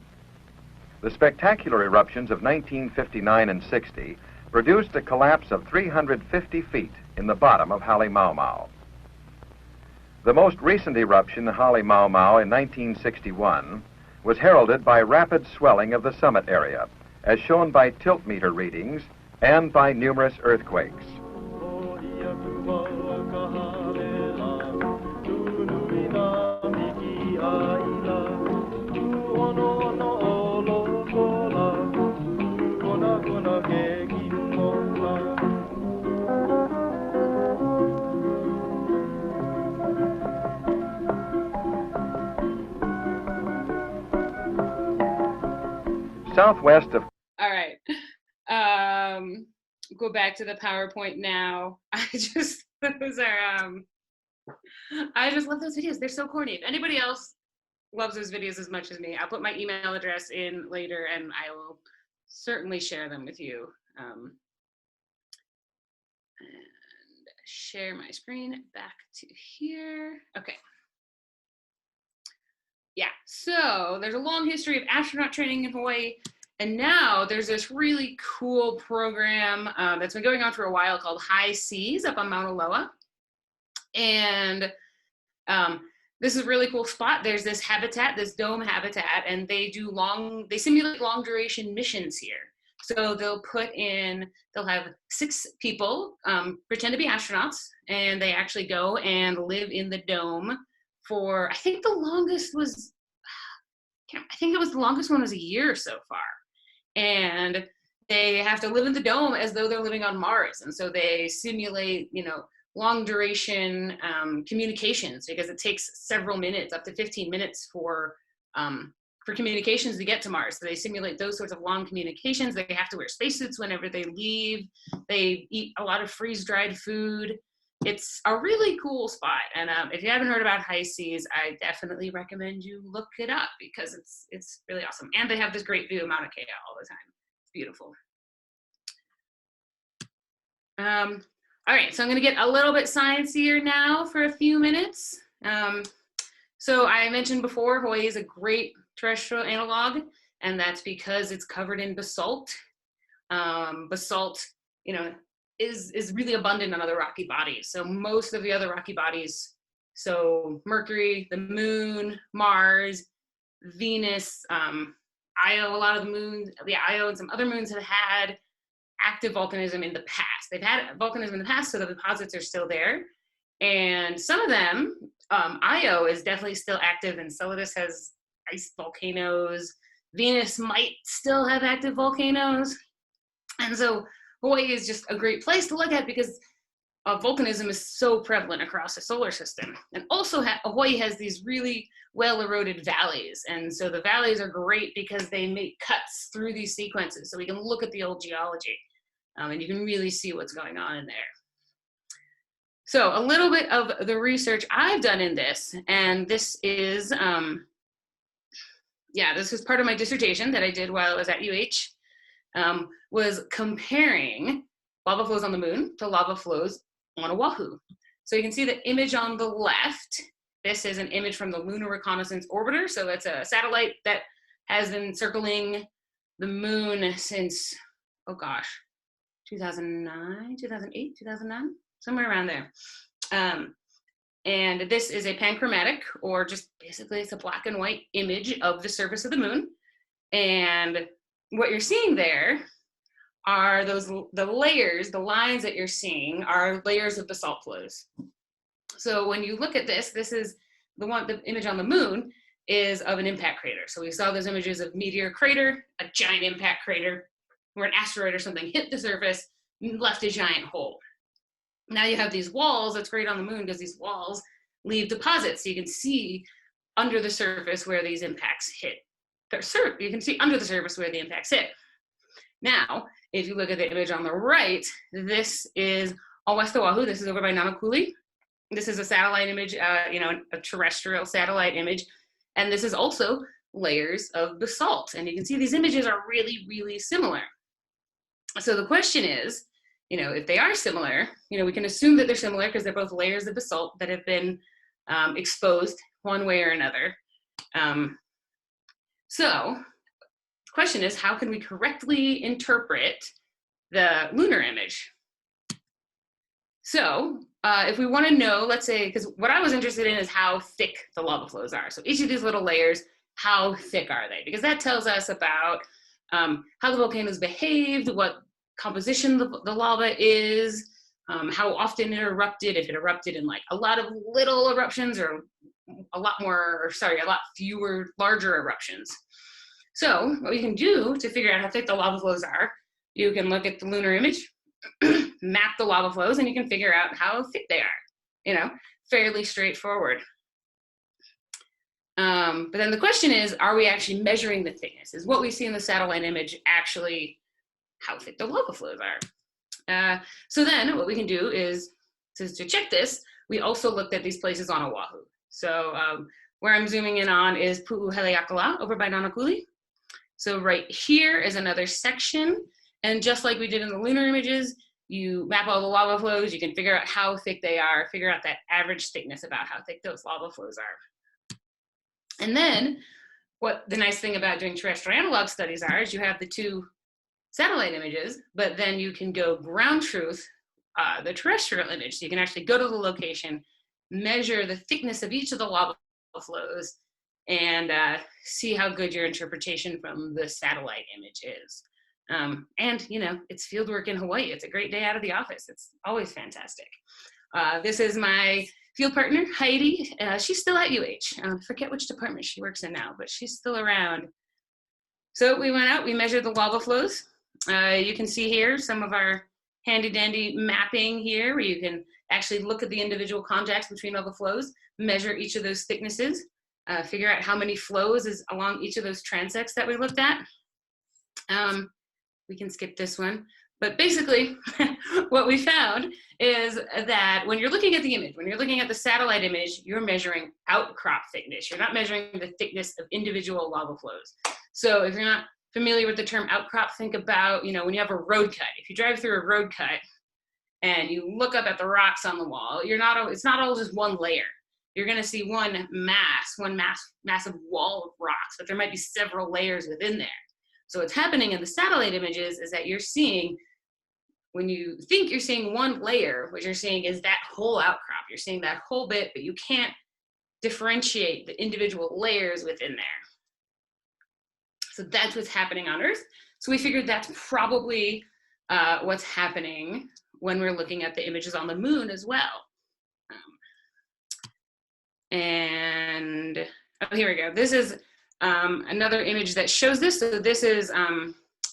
The spectacular eruptions of 1959 and 60 produced a collapse of 350 feet in the bottom of Halemaumau. The most recent eruption in Halemaumau in 1961 was heralded by rapid swelling of the summit area, as shown by tilt meter readings and by numerous earthquakes. Southwest of... All right. Go back to the PowerPoint now. I just love those videos. They're so corny. If anybody else loves those videos as much as me, I'll put my email address in later and I will certainly share them with you. And share my screen back to here. Okay. Yeah, so there's a long history of astronaut training in Hawaii, and now there's this really cool program that's been going on for a while called High Seas up on Mauna Loa. And this is a really cool spot. There's this habitat, this dome habitat, and they simulate long duration missions here. So they'll have 6 people pretend to be astronauts, and they actually go and live in the dome for, I think the longest one was a year so far. And they have to live in the dome as though they're living on Mars. And so they simulate, long duration communications, because it takes several minutes, up to 15 minutes for communications to get to Mars. So they simulate those sorts of long communications. They have to wear spacesuits whenever they leave. They eat a lot of freeze-dried food. It's a really cool spot. And if you haven't heard about High Seas, I definitely recommend you look it up, because it's really awesome. And they have this great view of Mauna Kea all the time. It's beautiful. All right, so I'm going to get a little bit sciencier now for a few minutes. So I mentioned before, Hawaii is a great terrestrial analog, and that's because it's covered in basalt. Basalt, is really abundant on other rocky bodies. So most of the other rocky bodies, so Mercury, the Moon, Mars, Venus, Io, a lot of the moons, the Io and some other moons have had active volcanism in the past. They've had volcanism in the past, so the deposits are still there. And some of them, Io is definitely still active, and Enceladus has ice volcanoes. Venus might still have active volcanoes. And so Hawaii is just a great place to look at because volcanism is so prevalent across the solar system. And also Hawaii has these really well-eroded valleys. And so the valleys are great because they make cuts through these sequences. So we can look at the old geology and you can really see what's going on in there. So a little bit of the research I've done in this, and this is, this is part of my dissertation that I did while I was at UH, was comparing lava flows on the moon to lava flows on Oahu. So you can see the image on the left. This is an image from the Lunar Reconnaissance Orbiter. So it's a satellite that has been circling the moon since, 2009, 2008, 2009, somewhere around there. And this is a panchromatic, or just basically it's a black and white image of the surface of the moon. And what you're seeing there are the layers, the lines that you're seeing are layers of basalt flows. So when you look at this, this is the image on the moon is of an impact crater. So we saw those images of meteor crater, a giant impact crater, where an asteroid or something hit the surface and left a giant hole. Now you have these walls. That's great on the moon because these walls leave deposits. So you can see under the surface where these impacts hit. You can see under the surface where the impacts hit. Now, if you look at the image on the right, this is on West Oahu. This is over by Nanakuli. This is a satellite image, a terrestrial satellite image. And this is also layers of basalt. And you can see these images are really, really similar. So the question is, if they are similar, we can assume that they're similar because they're both layers of basalt that have been exposed one way or another. So the question is, how can we correctly interpret the lunar image? So if we want to know, let's say, because what I was interested in is how thick the lava flows are. So each of these little layers, how thick are they? Because that tells us about how the volcanoes behaved, what composition the lava is, how often it erupted, if it erupted in like a lot of little eruptions or a lot fewer larger eruptions. So what you can do to figure out how thick the lava flows are, you can look at the lunar image, map the lava flows, and you can figure out how thick they are, fairly straightforward. But then the question is, are we actually measuring the thickness? Is what we see in the satellite image actually how thick the lava flows are? So then what we can do is, to check this, we also looked at these places on Oahu. So where I'm zooming in on is Pu'uheleakala over by Nanakuli. So right here is another section. And just like we did in the lunar images, you map all the lava flows, you can figure out how thick they are, figure out that average thickness about how thick those lava flows are. And then what the nice thing about doing terrestrial analog studies are is you have the two satellite images, but then you can go ground truth the terrestrial image. So you can actually go to the location, measure the thickness of each of the lava flows, and see how good your interpretation from the satellite image is. And it's fieldwork in Hawaii. It's a great day out of the office. It's always fantastic. This is my field partner, Heidi. She's still at UH. I forget which department she works in now, but she's still around. So we went out, we measured the lava flows. You can see here some of our handy dandy mapping here, where you can actually look at the individual contacts between all the flows, measure each of those thicknesses, figure out how many flows is along each of those transects that we looked at. We can skip this one. But basically, what we found is that when you're looking at the image, when you're looking at the satellite image, you're measuring outcrop thickness. You're not measuring the thickness of individual lava flows. So if you're not familiar with the term outcrop, think about, when you have a road cut. If you drive through a road cut and you look up at the rocks on the wall, it's not all just one layer. You're going to see one massive wall of rocks, but there might be several layers within there. So what's happening in the satellite images is that you're seeing, when you think you're seeing one layer, what you're seeing is that whole outcrop. You're seeing that whole bit, but you can't differentiate the individual layers within there. So that's what's happening on Earth. So we figured that's probably what's happening when we're looking at the images on the moon as well. And oh, here we go. This is another image that shows this. So this is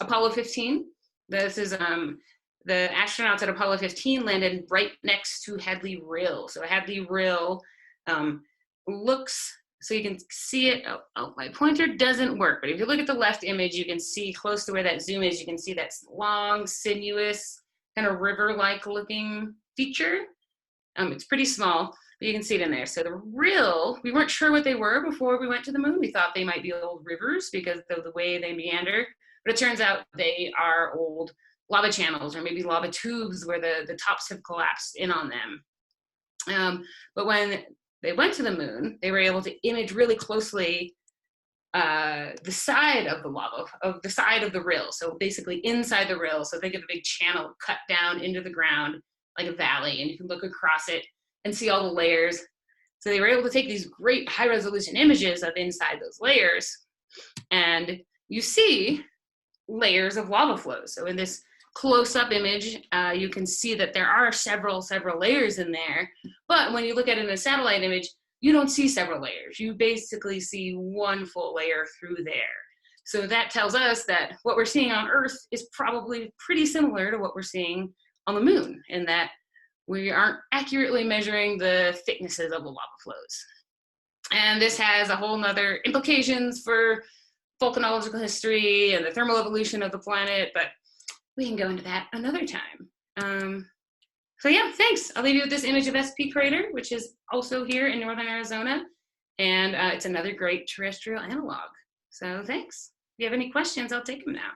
Apollo 15. This is the astronauts at Apollo 15 landed right next to Hadley Rill. So Hadley Rill looks, so you can see it. Oh, my pointer doesn't work, but if you look at the left image, you can see close to where that zoom is, you can see that long, sinuous, kind of river-like looking feature. It's pretty small, but you can see it in there. So the rill, we weren't sure what they were before we went to the moon. We thought they might be old rivers because of the way they meander, but it turns out they are old lava channels or maybe lava tubes where the tops have collapsed in on them. But when they went to the moon, they were able to image really closely the side of the lava, of the side of the rill. So basically inside the rill. So think of a big channel cut down into the ground like a valley, and you can look across it and see all the layers. So they were able to take these great high resolution images of inside those layers, and you see layers of lava flows. So in this close-up image, you can see that there are several layers in there, but when you look at it in a satellite image, you don't see several layers. You basically see one full layer through there. So that tells us that what we're seeing on Earth is probably pretty similar to what we're seeing on the moon, in that we aren't accurately measuring the thicknesses of the lava flows. And this has a whole nother implications for volcanological history and the thermal evolution of the planet, but we can go into that another time. So yeah, thanks. I'll leave you with this image of SP Crater, which is also here in northern Arizona, and it's another great terrestrial analog. So thanks. If you have any questions, I'll take them now.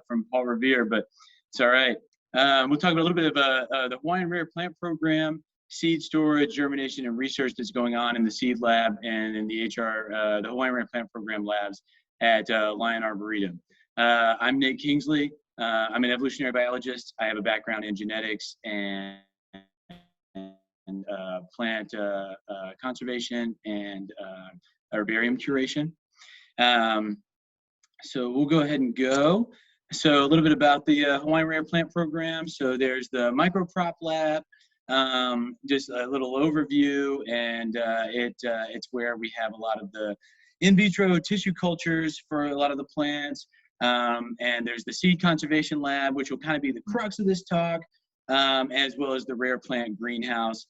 From Paul Revere, but it's all right. We'll talk about a little bit of the Hawaiian Rare Plant Program, seed storage, germination, and research that's going on in the seed lab and in the the Hawaiian Rare Plant Program labs at Lion Arboretum. I'm Nate Kingsley. I'm an evolutionary biologist. I have a background in genetics and plant conservation and herbarium curation. So we'll go ahead and go. So a little bit about the Hawaiian Rare Plant Program. So there's the microcrop lab, just a little overview, and it's where we have a lot of the in vitro tissue cultures for a lot of the plants. And there's the seed conservation lab, which will kind of be the crux of this talk, as well as the rare plant greenhouse,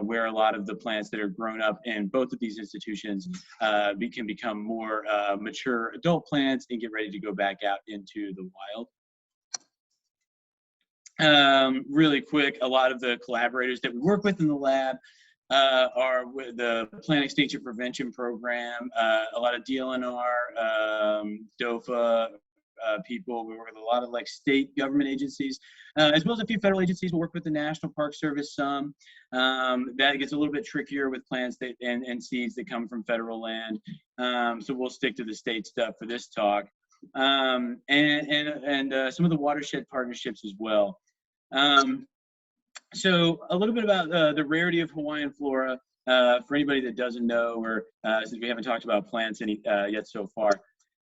where a lot of the plants that are grown up in both of these institutions can become more mature adult plants and get ready to go back out into the wild. Really quick, a lot of the collaborators that we work with in the lab are with the Plant Extinction Prevention Program, a lot of DLNR, DOFA, people. We work with a lot of like state government agencies, as well as a few federal agencies. We'll work with the National Park Service some. That gets a little bit trickier with plants that, and seeds that come from federal land. So we'll stick to the state stuff for this talk. And some of the watershed partnerships as well. So a little bit about the rarity of Hawaiian flora. For anybody that doesn't know, or since we haven't talked about plants yet so far.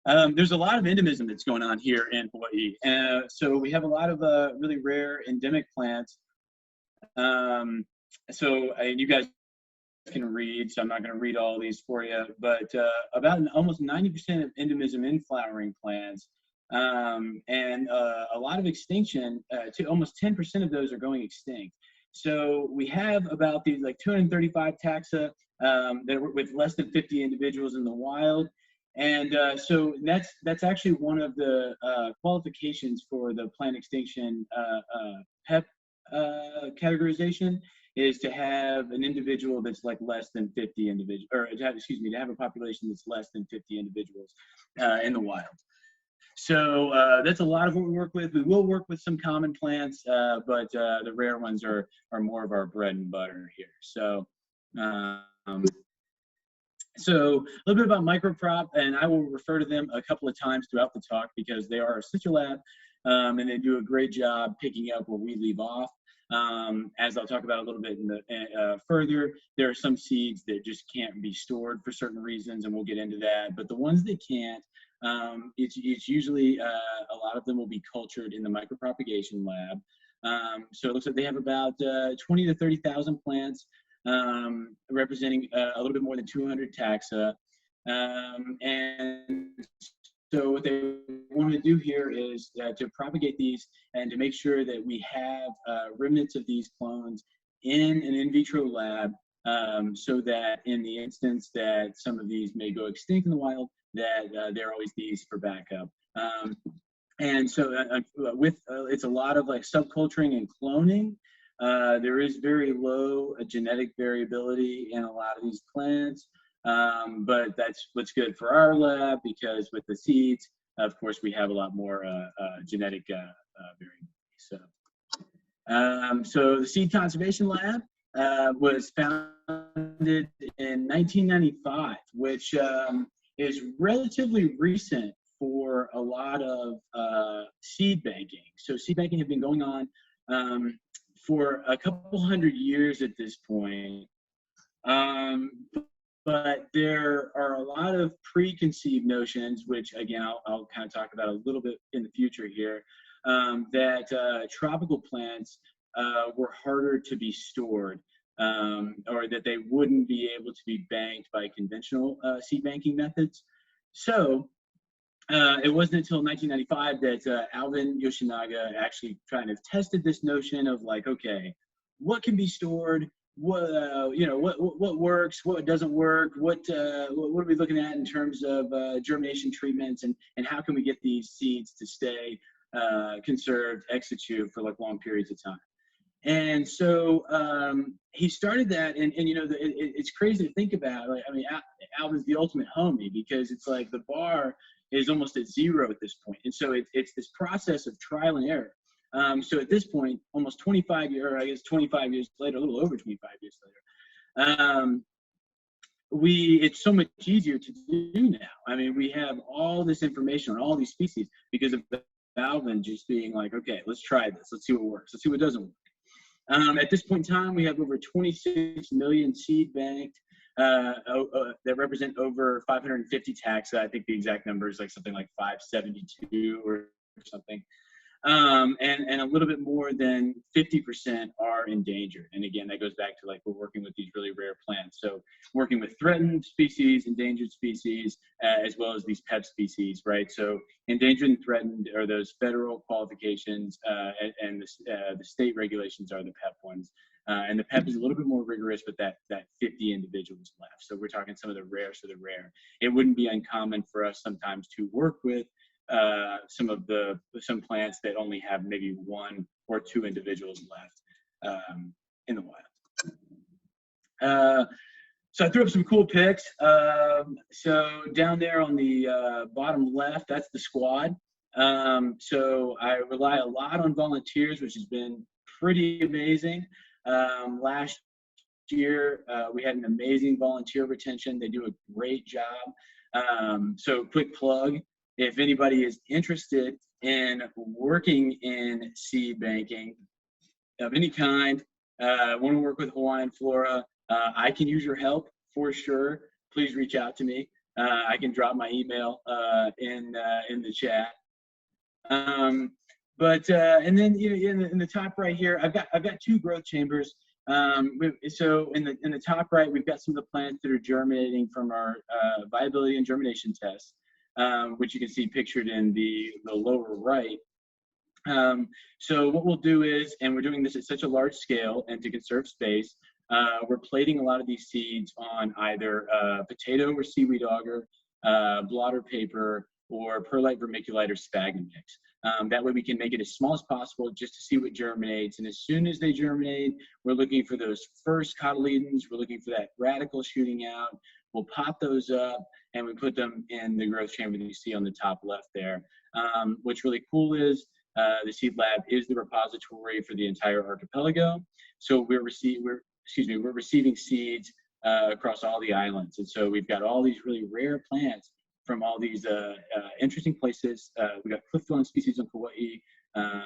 There's a lot of endemism that's going on here in Hawaii. So we have a lot of really rare endemic plants. And you guys can read, so I'm not going to read all these for you, but about almost 90% of endemism in flowering plants, and a lot of extinction, to almost 10% of those are going extinct. So we have about these like 235 taxa that were with less than 50 individuals in the wild. And so that's actually one of the qualifications for the plant extinction PEP categorization, is to have an individual that's like less than 50 individuals, or to have a population that's less than 50 individuals in the wild. So that's a lot of what we work with. We will work with some common plants, but the rare ones are more of our bread and butter here. So. So a little bit about microcrop, and I will refer to them a couple of times throughout the talk because they are our sister lab, and they do a great job picking up where we leave off. As I'll talk about a little bit in the, further, there are some seeds that just can't be stored for certain reasons, and we'll get into that. But the ones that can't, it's usually, a lot of them will be cultured in the micropropagation lab. So it looks like they have about 20 to 30,000 plants, representing a little bit more than 200 taxa. And so what they want to do here is to propagate these and to make sure that we have remnants of these clones in an in vitro lab, so that in the instance that some of these may go extinct in the wild, that there are always these for backup. And so it's a lot of like subculturing and cloning. There is very low genetic variability in a lot of these plants. But that's what's good for our lab, because with the seeds, of course, we have a lot more genetic variability. So the Seed Conservation Lab was founded in 1995, which is relatively recent for a lot of seed banking. So seed banking had been going on for a couple hundred years at this point. But there are a lot of preconceived notions, which again, I'll kind of talk about a little bit in the future here, that tropical plants were harder to be stored, or that they wouldn't be able to be banked by conventional seed banking methods. So it wasn't until 1995 that Alvin Yoshinaga actually kind of tested this notion of like, okay, what can be stored? What works, what doesn't work, what are we looking at in terms of germination treatments, and how can we get these seeds to stay conserved ex situ for like long periods of time. And so he started that, and you know, it's crazy to think about. Like, I mean, Alvin's the ultimate homie, because it's like the bar is almost at zero at this point, and so it's this process of trial and error. So at this point, almost 25 years, or I guess 25 years later, a little over 25 years later, it's so much easier to do now. I mean, we have all this information on all these species because of Alvin just being like, okay, let's try this. Let's see what works. Let's see what doesn't work. At this point in time, we have over 26 million seed banked that represent over 550 taxa. I think the exact number is like something like 572 or something. And a little bit more than 50% are endangered. And again, that goes back to like, we're working with these really rare plants. So working with threatened species, endangered species, as well as these PEP species, right? So endangered and threatened are those federal qualifications, and the state regulations are the PEP ones. And the PEP is a little bit more rigorous, but that 50 individuals left. So we're talking some of the rarest of the rare. It wouldn't be uncommon for us sometimes to work with some plants that only have maybe 1 or 2 individuals left in the wild. So I threw up some cool pics. So down there on the bottom left, that's the squad. So I rely a lot on volunteers, which has been pretty amazing. Last year, we had an amazing volunteer retention. They do a great job. So quick plug. If anybody is interested in working in seed banking of any kind, want to work with Hawaiian Flora, I can use your help for sure. Please reach out to me. I can drop my email in the chat. And then in the top right here, I've got 2 growth chambers. So in the top right, we've got some of the plants that are germinating from our viability and germination tests. Which you can see pictured in the lower right. So what we'll do is, and we're doing this at such a large scale and to conserve space, we're plating a lot of these seeds on either potato or seaweed auger, blotter paper, or perlite vermiculite or sphagnum mix. That way we can make it as small as possible just to see what germinates. And as soon as they germinate, we're looking for those first cotyledons. We're looking for that radicle shooting out. We'll pop those up and we put them in the growth chamber that you see on the top left there. What's really cool is the Seed Lab is the repository for the entire archipelago. So we're receiving seeds across all the islands. And so we've got all these really rare plants from all these interesting places. We've got cliff-dwelling species on Kauai.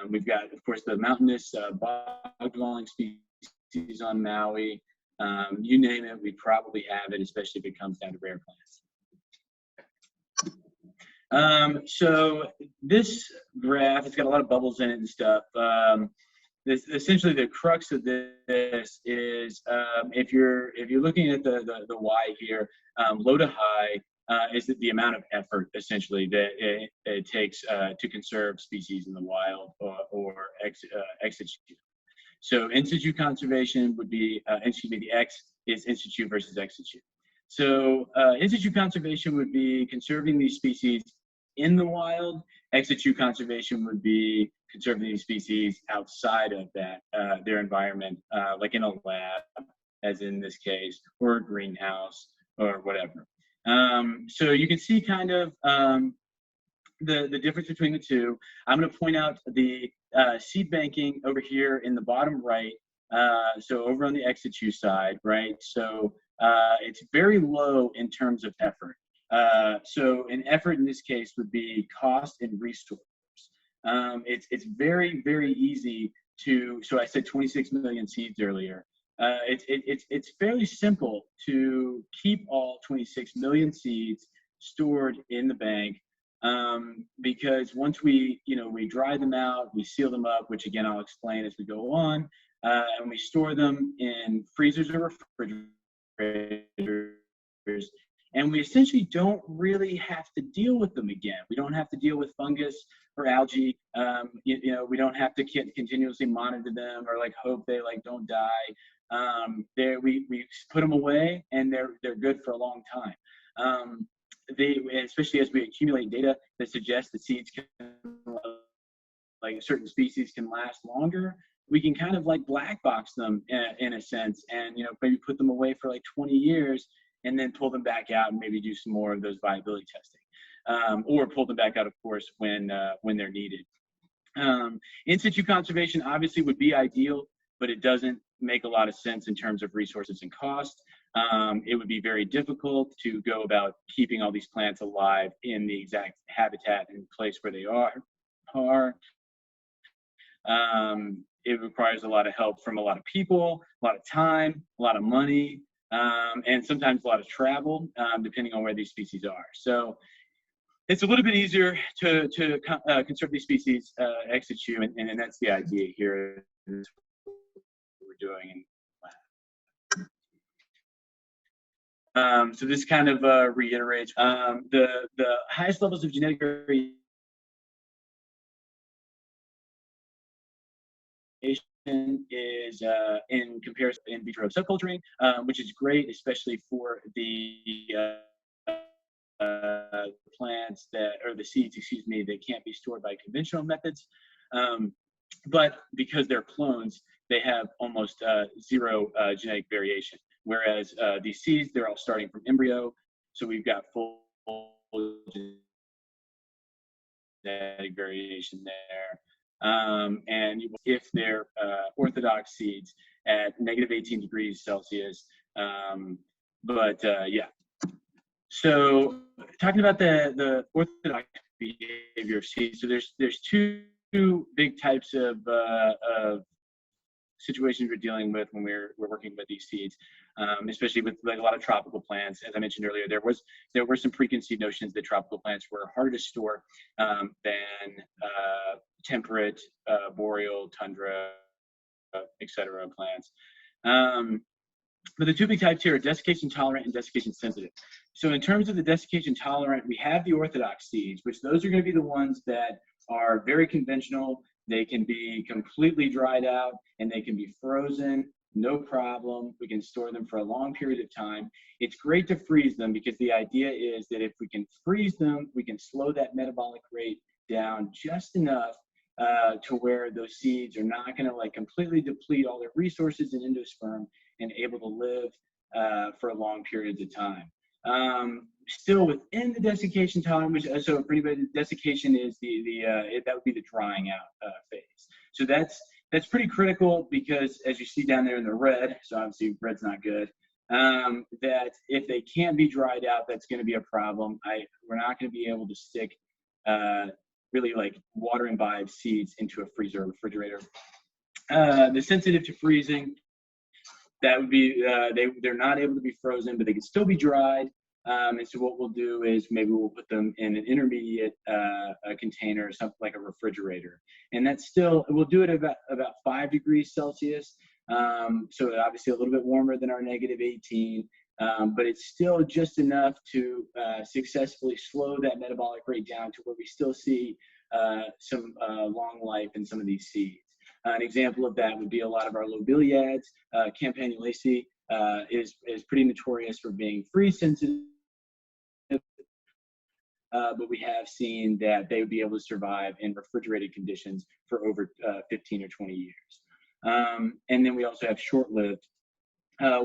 We've got, of course, the mountainous bog-dwelling species on Maui. You name it, we probably have it, especially if it comes down to rare plants. So this graph, it's got a lot of bubbles in it and stuff. Essentially, the crux of this is if you're looking at the Y here, low to high is the amount of effort essentially that it takes to conserve species in the wild or ex situ. So in situ conservation would be, the X is in situ versus ex situ. So in situ conservation would be conserving these species in the wild. Ex situ conservation would be conserving these species outside of that, their environment, like in a lab, as in this case, or a greenhouse, or whatever. So you can see kind of the difference between the two. I'm going to point out the seed banking over here in the bottom right. So over on the ex situ side, right? So it's very low in terms of effort. So an effort in this case would be cost and resource. It's very, very easy to, so I said 26 million seeds earlier. It's fairly simple to keep all 26 million seeds stored in the bank, because once we dry them out, we seal them up, which again I'll explain as we go on, and we store them in freezers or refrigerators, and we essentially don't really have to deal with them again. We don't have to deal with fungus or algae. We don't have to continuously monitor them or like hope they like don't die. We put them away and they're good for a long time. Especially as we accumulate data that suggests that seeds can, like certain species can last longer, we can kind of like black box them in a sense, and maybe put them away for like 20 years and then pull them back out and maybe do some more of those viability testing, or pull them back out, of course, when they're needed. In situ conservation obviously would be ideal, but it doesn't make a lot of sense in terms of resources and cost. It would be very difficult to go about keeping all these plants alive in the exact habitat and place where they are. It requires a lot of help from a lot of people, a lot of time, a lot of money, and sometimes a lot of travel, depending on where these species are. So it's a little bit easier to conserve these species ex situ, and that's the idea here. Is what we're doing. So this kind of reiterates the highest levels of genetic variation is in comparison in vitro subculturing, which is great, especially for the plants or the seeds, excuse me, that can't be stored by conventional methods. But because they're clones, they have almost zero genetic variation. Whereas these seeds, they're all starting from embryo, so we've got full genetic variation there. And if they're orthodox seeds at -18 degrees Celsius, yeah. So talking about the orthodox behavior of seeds, so there's two big types of situations we're dealing with when we're working with these seeds, especially with like a lot of tropical plants. As I mentioned earlier, there were some preconceived notions that tropical plants were harder to store than temperate, boreal, tundra, etc. plants. But the two big types here are desiccation tolerant and desiccation sensitive. So in terms of the desiccation tolerant, we have the orthodox seeds, which those are going to be the ones that are very conventional. They can be completely dried out and they can be frozen, no problem. We can store them for a long period of time. It's great to freeze them because the idea is that if we can freeze them, we can slow that metabolic rate down just enough to where those seeds are not going to like completely deplete all their resources in endosperm and able to live for long periods of time. Still within the desiccation tolerance, which, so for anybody, desiccation is that would be the drying out phase. So that's pretty critical because as you see down there in the red, so obviously red's not good. that if they can't be dried out, that's going to be a problem. We're not going to be able to stick really like water imbibed seeds into a freezer or refrigerator. The sensitive to freezing, that would be, they're not able to be frozen, but they can still be dried. And so what we'll do is maybe we'll put them in an intermediate container, something like a refrigerator. And that's still, we'll do it about 5 degrees Celsius. So obviously a little bit warmer than our -18, but it's still just enough to successfully slow that metabolic rate down to where we still see some long life in some of these seeds. An example of that would be a lot of our lobeliads. Campanulaceae is pretty notorious for being freeze sensitive, but we have seen that they would be able to survive in refrigerated conditions for over 15 or 20 years. And then we also have short-lived,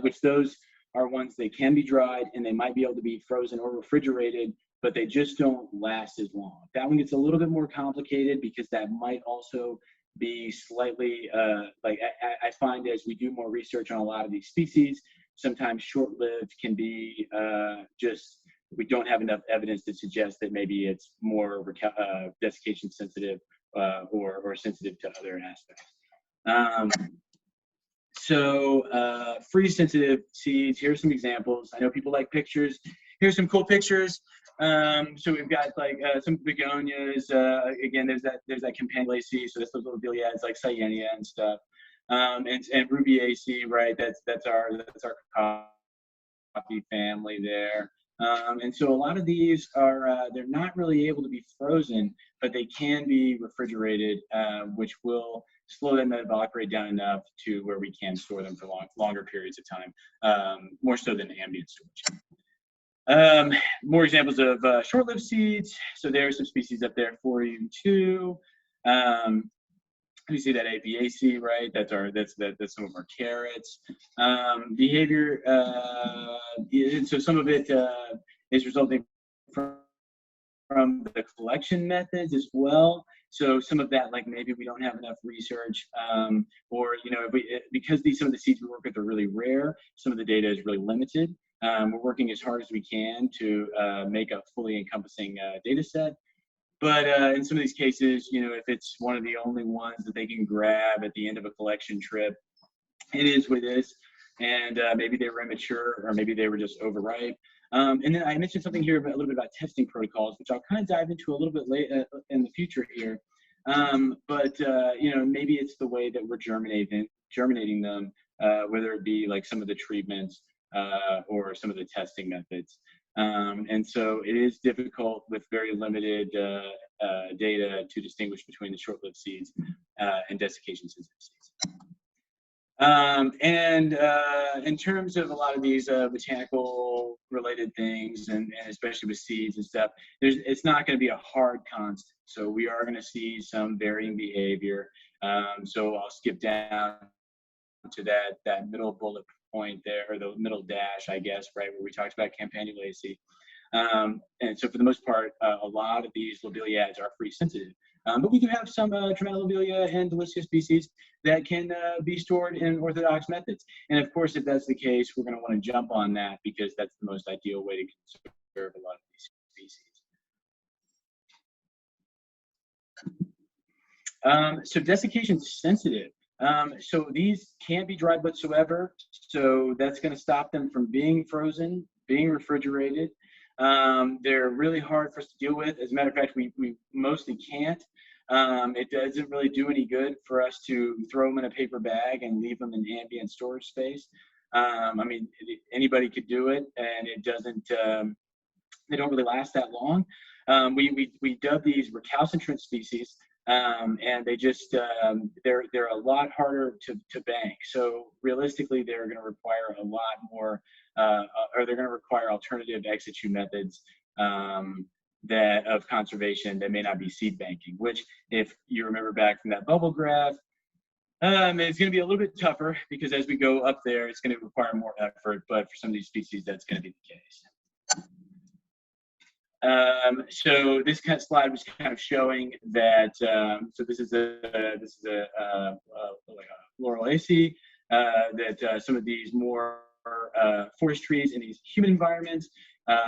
which those are ones they can be dried and they might be able to be frozen or refrigerated, but they just don't last as long. That one gets a little bit more complicated because that might also be slightly, I find as we do more research on a lot of these species, sometimes short-lived can be just, we don't have enough evidence to suggest that maybe it's more desiccation sensitive or sensitive to other aspects. So freeze sensitive seeds, here's some examples. I know people like pictures. Here's some cool pictures. So we've got like some begonias. Again, there's that Campanulaceae. So that's those little dahlias like Cyania and stuff. And Rubiaceae, right? That's our coffee family there. And so a lot of these are they're not really able to be frozen, but they can be refrigerated, which will slow that metabolic rate down enough to where we can store them for longer periods of time, more so than ambient storage. More examples of short-lived seeds. So there are some species up there for you too. You see that Apiaceae, right? That's some of our carrots. Behavior, so some of it is resulting from the collection methods as well. So some of that, like maybe we don't have enough research, or because some of the seeds we work with are really rare, some of the data is really limited. We're working as hard as we can to make a fully encompassing data set. But in some of these cases, if it's one of the only ones that they can grab at the end of a collection trip, it is what it is. And maybe they were immature, or maybe they were just overripe. And then I mentioned something here a little bit about testing protocols, which I'll kind of dive into a little bit later in the future here. But maybe it's the way that we're germinating them, whether it be like some of the treatments or some of the testing methods. And so it is difficult with very limited data to distinguish between the short-lived seeds and desiccation-sensitive seeds. And in terms of a lot of these botanical related things, and especially with seeds and stuff, it's not going to be a hard constant. So we are going to see some varying behavior. So I'll skip down to that middle bullet point there, or the middle dash, I guess, right, where we talked about Campanulaceae. And so for the most part, a lot of these lobeliads are freeze sensitive. But we do have some Tramelobelia and Delicia species that can be stored in orthodox methods. And of course, if that's the case, we're going to want to jump on that because that's the most ideal way to conserve a lot of these species. So desiccation sensitive. So these can't be dried whatsoever. So that's going to stop them from being frozen, being refrigerated. They're really hard for us to deal with. As a matter of fact, we mostly can't. It doesn't really do any good for us to throw them in a paper bag and leave them in ambient storage space. I mean, anybody could do it, and it doesn't. They don't really last that long. We dub these recalcitrant species, and they just they're a lot harder to bank. So realistically, they're going to require a lot more, or they're going to require alternative ex situ methods of conservation that may not be seed banking. Which, if you remember back from that bubble graph, it's going to be a little bit tougher because as we go up there, it's going to require more effort. But for some of these species, that's going to be the case. So this kind of slide was kind of showing that. So this is a Laurelaceae, that some of these more forest trees in these humid environments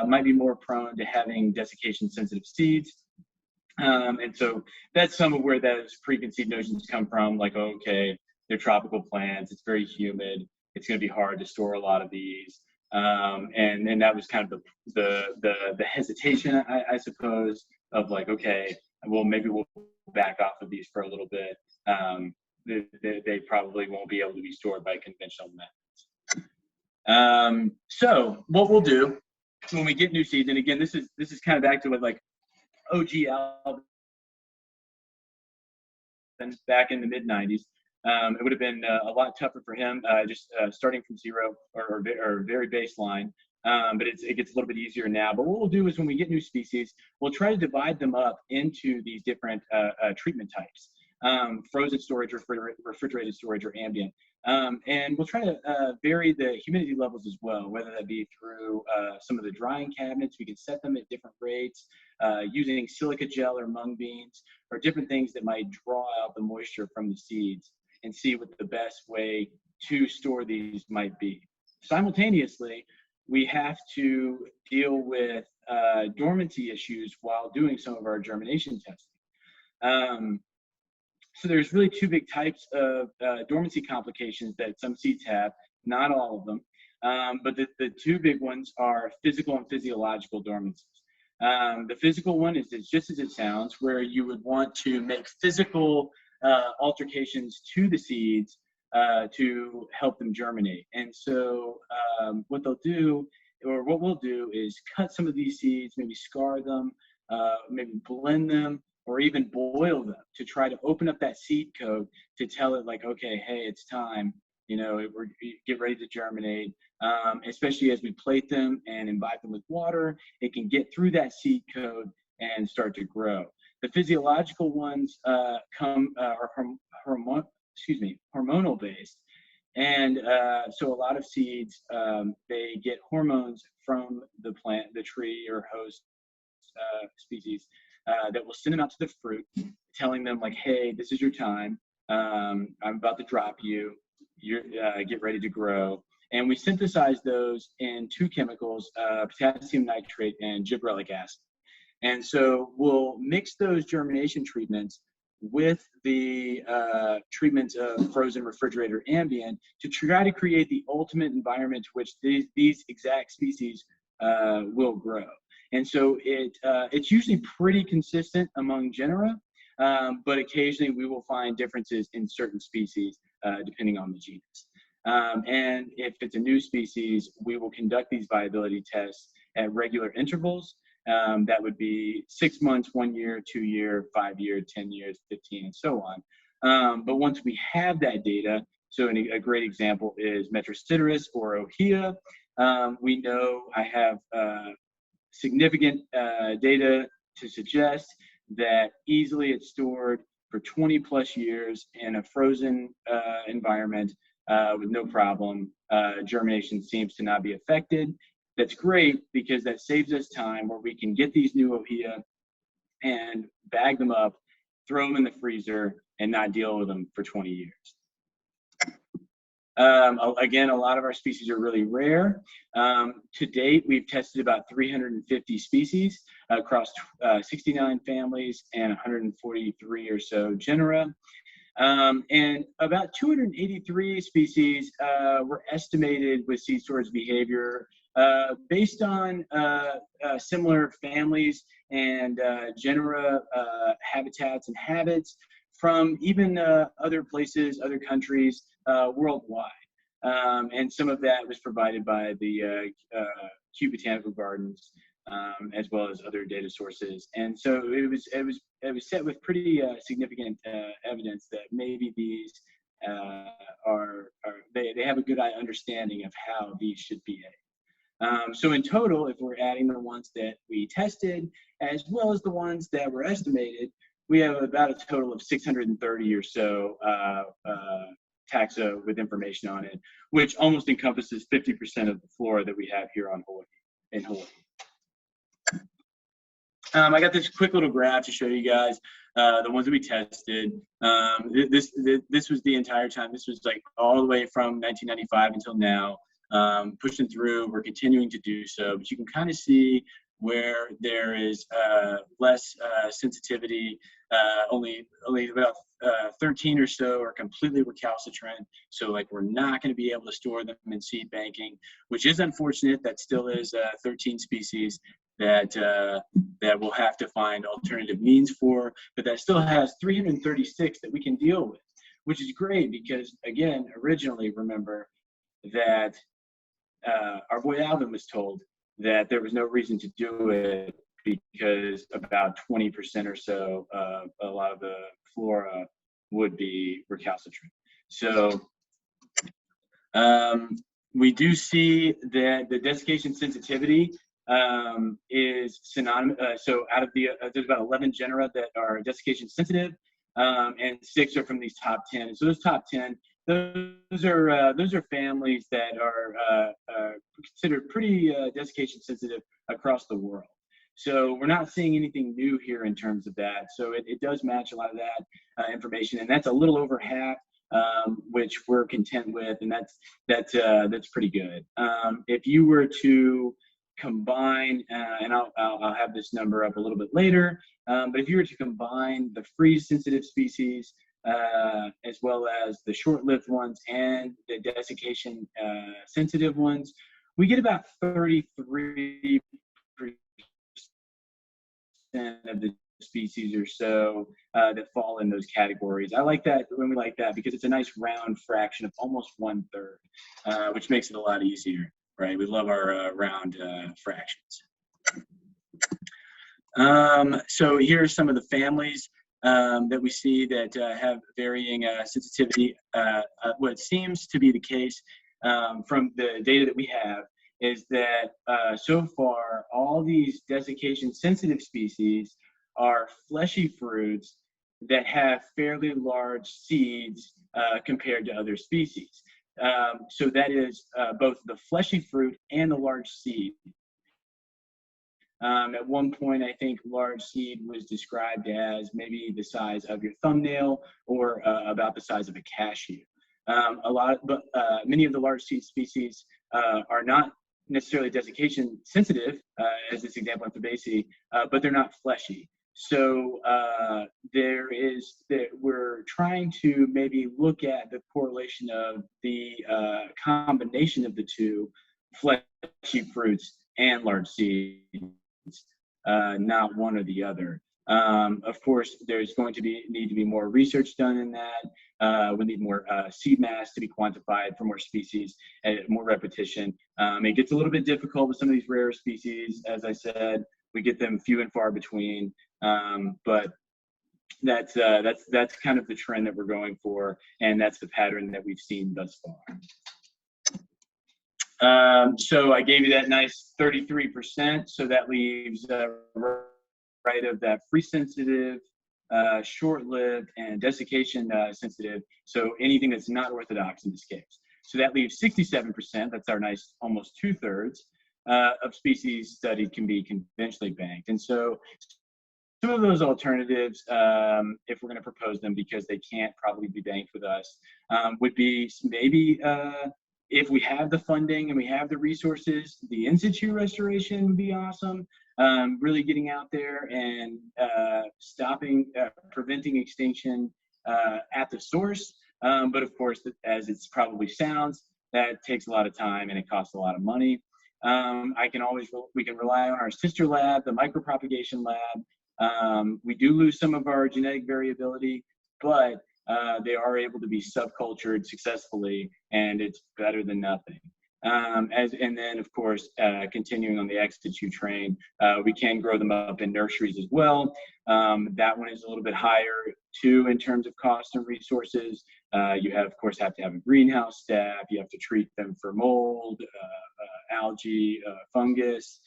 might be more prone to having desiccation-sensitive seeds. And so that's some of where those preconceived notions come from, like, okay, they're tropical plants, it's very humid, it's going to be hard to store a lot of these. And that was kind of the hesitation, I suppose, of like, okay, well, maybe we'll back off of these for a little bit. They probably won't be able to be stored by conventional methods. So what we'll do when we get new seeds, and again, this is kind of back to what like OG Alvin back in the mid 90s. It would have been a lot tougher for him just starting from zero or very baseline, but it gets a little bit easier now. But what we'll do is when we get new species, we'll try to divide them up into these different treatment types. Frozen storage, refrigerated storage, or ambient. And we'll try to vary the humidity levels as well, whether that be through some of the drying cabinets. We can set them at different rates, using silica gel or mung beans, or different things that might draw out the moisture from the seeds, and see what the best way to store these might be. Simultaneously, we have to deal with dormancy issues while doing some of our germination testing. So there's really two big types of dormancy complications that some seeds have, not all of them, but the two big ones are physical and physiological dormancies. The physical one is just as it sounds, where you would want to make physical altercations to the seeds to help them germinate. And so what they'll do, or what we'll do, is cut some of these seeds, maybe scar them, maybe blend them, or even boil them to try to open up that seed coat to tell it like, okay, hey, it's time, we're get ready to germinate. Especially as we plate them and imbibe them with water, it can get through that seed coat and start to grow. The physiological ones are hormonal based. And so a lot of seeds, they get hormones from the plant, the tree or host species, that will send them out to the fruit, telling them like, hey, this is your time. I'm about to drop you. Get ready to grow. And we synthesize those in two chemicals, potassium nitrate and gibberellic acid. And so we'll mix those germination treatments with the treatments of frozen, refrigerator, ambient to try to create the ultimate environment to which these exact species will grow. And so it's usually pretty consistent among genera, but occasionally we will find differences in certain species depending on the genus. And if it's a new species, we will conduct these viability tests at regular intervals. That would be 6 months, 1 year, 2 year, 5 year, 10 years, 15, and so on. But once we have that data, so a great example is Metrosideros or Ohia. We know I have significant data to suggest that easily it's stored for 20 plus years in a frozen environment with no problem. Germination seems to not be affected. That's great because that saves us time where we can get these new Ohia and bag them up, throw them in the freezer, and not deal with them for 20 years. Again, a lot of our species are really rare. To date, we've tested about 350 species across 69 families and 143 or so genera. And about 283 species were estimated with seed storage behavior based on similar families and genera, habitats, and habits from even other places, other countries worldwide. And some of that was provided by the Kew Botanical Gardens, as well as other data sources. And so it was set with pretty significant evidence that maybe these they have a good understanding of how these should behave. So in total, if we're adding the ones that we tested, as well as the ones that were estimated, we have about a total of 630 or so taxa with information on it, which almost encompasses 50% of the flora that we have here on Hawaii. I got this quick little graph to show you guys the ones that we tested. This was the entire time. This was like all the way from 1995 until now. pushing through. We're continuing to do so, but you can kind of see where there is less sensitivity. Only about 13 or so are completely recalcitrant. So like we're not going to be able to store them in seed banking, which is unfortunate. That still is 13 species that we'll have to find alternative means for, but that still has 336 that we can deal with, which is great because, again, originally, remember that our boy Alvin was told that there was no reason to do it because about 20% or so of a lot of the flora would be recalcitrant. So we do see that the desiccation sensitivity is synonymous. So out of the, there's about 11 genera that are desiccation sensitive, and 6 are from these top 10. And so those top 10, those are families that are considered pretty desiccation sensitive across the world. So we're not seeing anything new here in terms of that. So it does match a lot of that information, and that's a little over half, which we're content with, and that's pretty good. If you were to combine, and I'll have this number up a little bit later, but if you were to combine the freeze-sensitive species as well as the short-lived ones and the desiccation-sensitive ones, we get about 33% of the species or so that fall in those categories. I like that when we like that because it's a nice round fraction of almost 1/3, which makes it a lot easier, right? We love our round fractions. So here are some of the families that we see that have varying sensitivity. What seems to be the case from the data that we have is that so far, all these desiccation-sensitive species are fleshy fruits that have fairly large seeds compared to other species. So that is both the fleshy fruit and the large seed. At one point, I think large seed was described as maybe the size of your thumbnail or about the size of a cashew. Many of the large seed species are not necessarily desiccation sensitive, as this example of Fabaceae, but they're not fleshy. So we're trying to maybe look at the correlation of the combination of the two, fleshy fruits and large seeds, not one or the other. Of course, there's going to need to be more research done in that. We need more seed mass to be quantified for more species and more repetition. It gets a little bit difficult with some of these rare species. As I said, we get them few and far between, but that's kind of the trend that we're going for, and that's the pattern that we've seen thus far. So I gave you that nice 33%, so that leaves right of that free-sensitive, short-lived, and desiccation sensitive, so anything that's not orthodox in this case. So that leaves 67%, that's our nice almost 2/3 of species studied can be conventionally banked. And so some of those alternatives, if we're going to propose them because they can't probably be banked with us, would be maybe if we have the funding and we have the resources, the in-situ restoration would be awesome. Really getting out there and preventing extinction at the source. But of course, as it probably sounds, that takes a lot of time and it costs a lot of money. We can rely on our sister lab, the micropropagation lab. We do lose some of our genetic variability, but they are able to be subcultured successfully, and it's better than nothing. And then, of course, continuing on the ex-situ train, we can grow them up in nurseries as well. That one is a little bit higher, too, in terms of cost and resources. You have, of course, have to have a greenhouse staff. You have to treat them for mold, algae, fungus,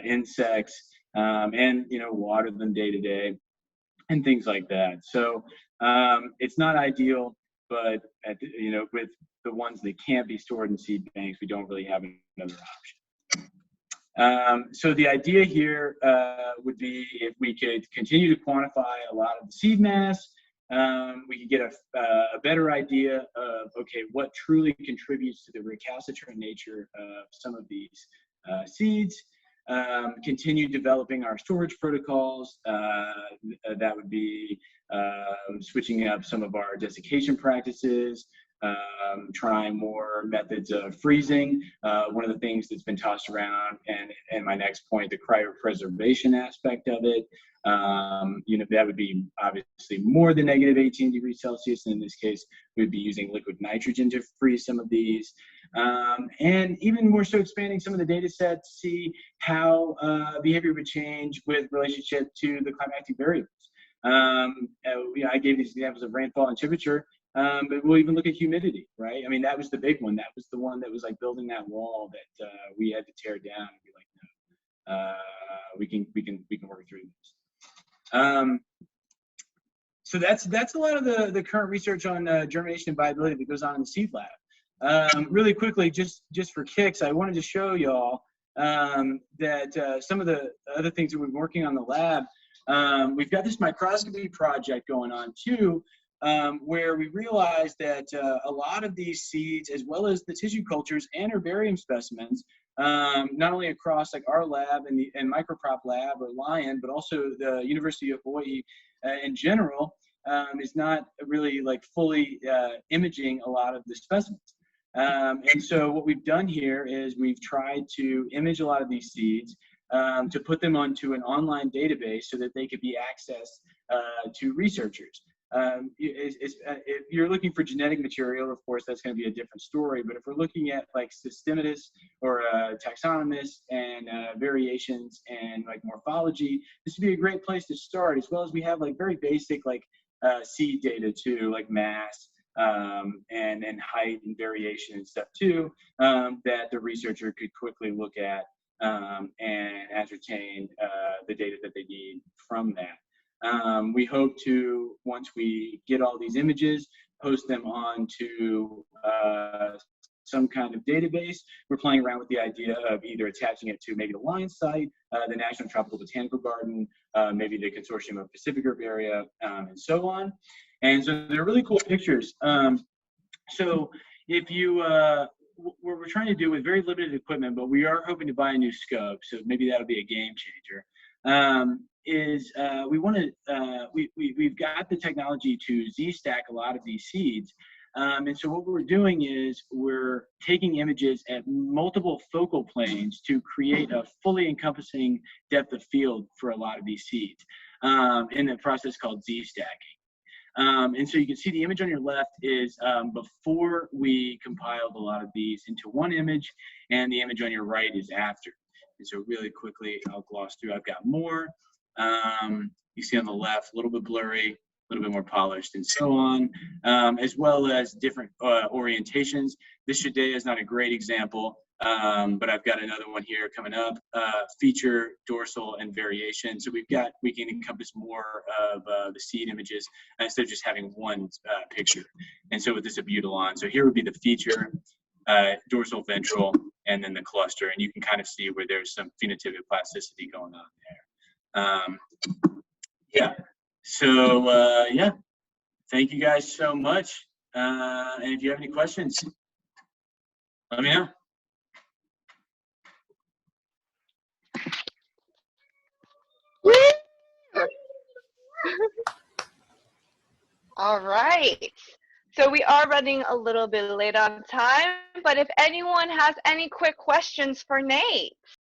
insects, and, water them day to day and things like that. So it's not ideal, but with the ones that can't be stored in seed banks, we don't really have another option. So the idea here would be if we could continue to quantify a lot of the seed mass, we could get a better idea of, okay, what truly contributes to the recalcitrant nature of some of these seeds. Continue developing our storage protocols. That would be switching up some of our desiccation practices, trying more methods of freezing. One of the things that's been tossed around, and my next point, the cryopreservation aspect of it. That would be obviously more than -18°C. And in this case, we'd be using liquid nitrogen to freeze some of these. And even more so expanding some of the data set to see how behavior would change with relationship to the climatic variables. I gave these examples of rainfall and temperature, but we'll even look at humidity, right? I mean, that was the big one. That was the one that was like building that wall that we had to tear down and be like, no, we can work through this. So that's a lot of the current research on germination and viability that goes on in the seed lab. Really quickly, just for kicks, I wanted to show y'all that some of the other things that we've been working on in the lab. We've got this microscopy project going on too, where we realized that a lot of these seeds, as well as the tissue cultures and herbarium specimens, not only across like our lab and microprop lab or Lion, but also the University of Hawaii in general, is not really like fully imaging a lot of the specimens. And so what we've done here is we've tried to image a lot of these seeds to put them onto an online database so that they could be accessed to researchers. If you're looking for genetic material, of course, that's going to be a different story. But if we're looking at like systematists or taxonomists and variations and like morphology, this would be a great place to start, as well as we have like very basic like seed data too, like mass and height and variation and stuff too, that the researcher could quickly look at and ascertain the data that they need from that. We hope to, once we get all these images, post them onto some kind of database. We're playing around with the idea of either attaching it to maybe the Lion site, the National Tropical Botanical Garden, maybe the Consortium of Pacific Herbaria, and so on. And so they're really cool pictures. So if you, what we're trying to do with very limited equipment, but we are hoping to buy a new scope, so maybe that'll be a game changer, we want to, we've got the technology to Z-stack a lot of these seeds. And so what we're doing is we're taking images at multiple focal planes to create a fully encompassing depth of field for a lot of these seeds in the process called Z-stacking. And so you can see the image on your left is before we compiled a lot of these into one image, and the image on your right is after. And so really quickly, I'll gloss through. I've got more. You see on the left, a little bit blurry, a little bit more polished, and so on, as well as different orientations. This today is not a great example, but I've got another one here coming up, feature, dorsal, and variation. So we can encompass more of the seed images instead of just having one picture. And so with this abutylon, so here would be the feature, dorsal, ventral, and then the cluster. And you can kind of see where there's some phenotypic plasticity going on there. Yeah. So yeah, thank you guys so much. And if you have any questions, let me know. All right. So we are running a little bit late on time, but if anyone has any quick questions for Nate.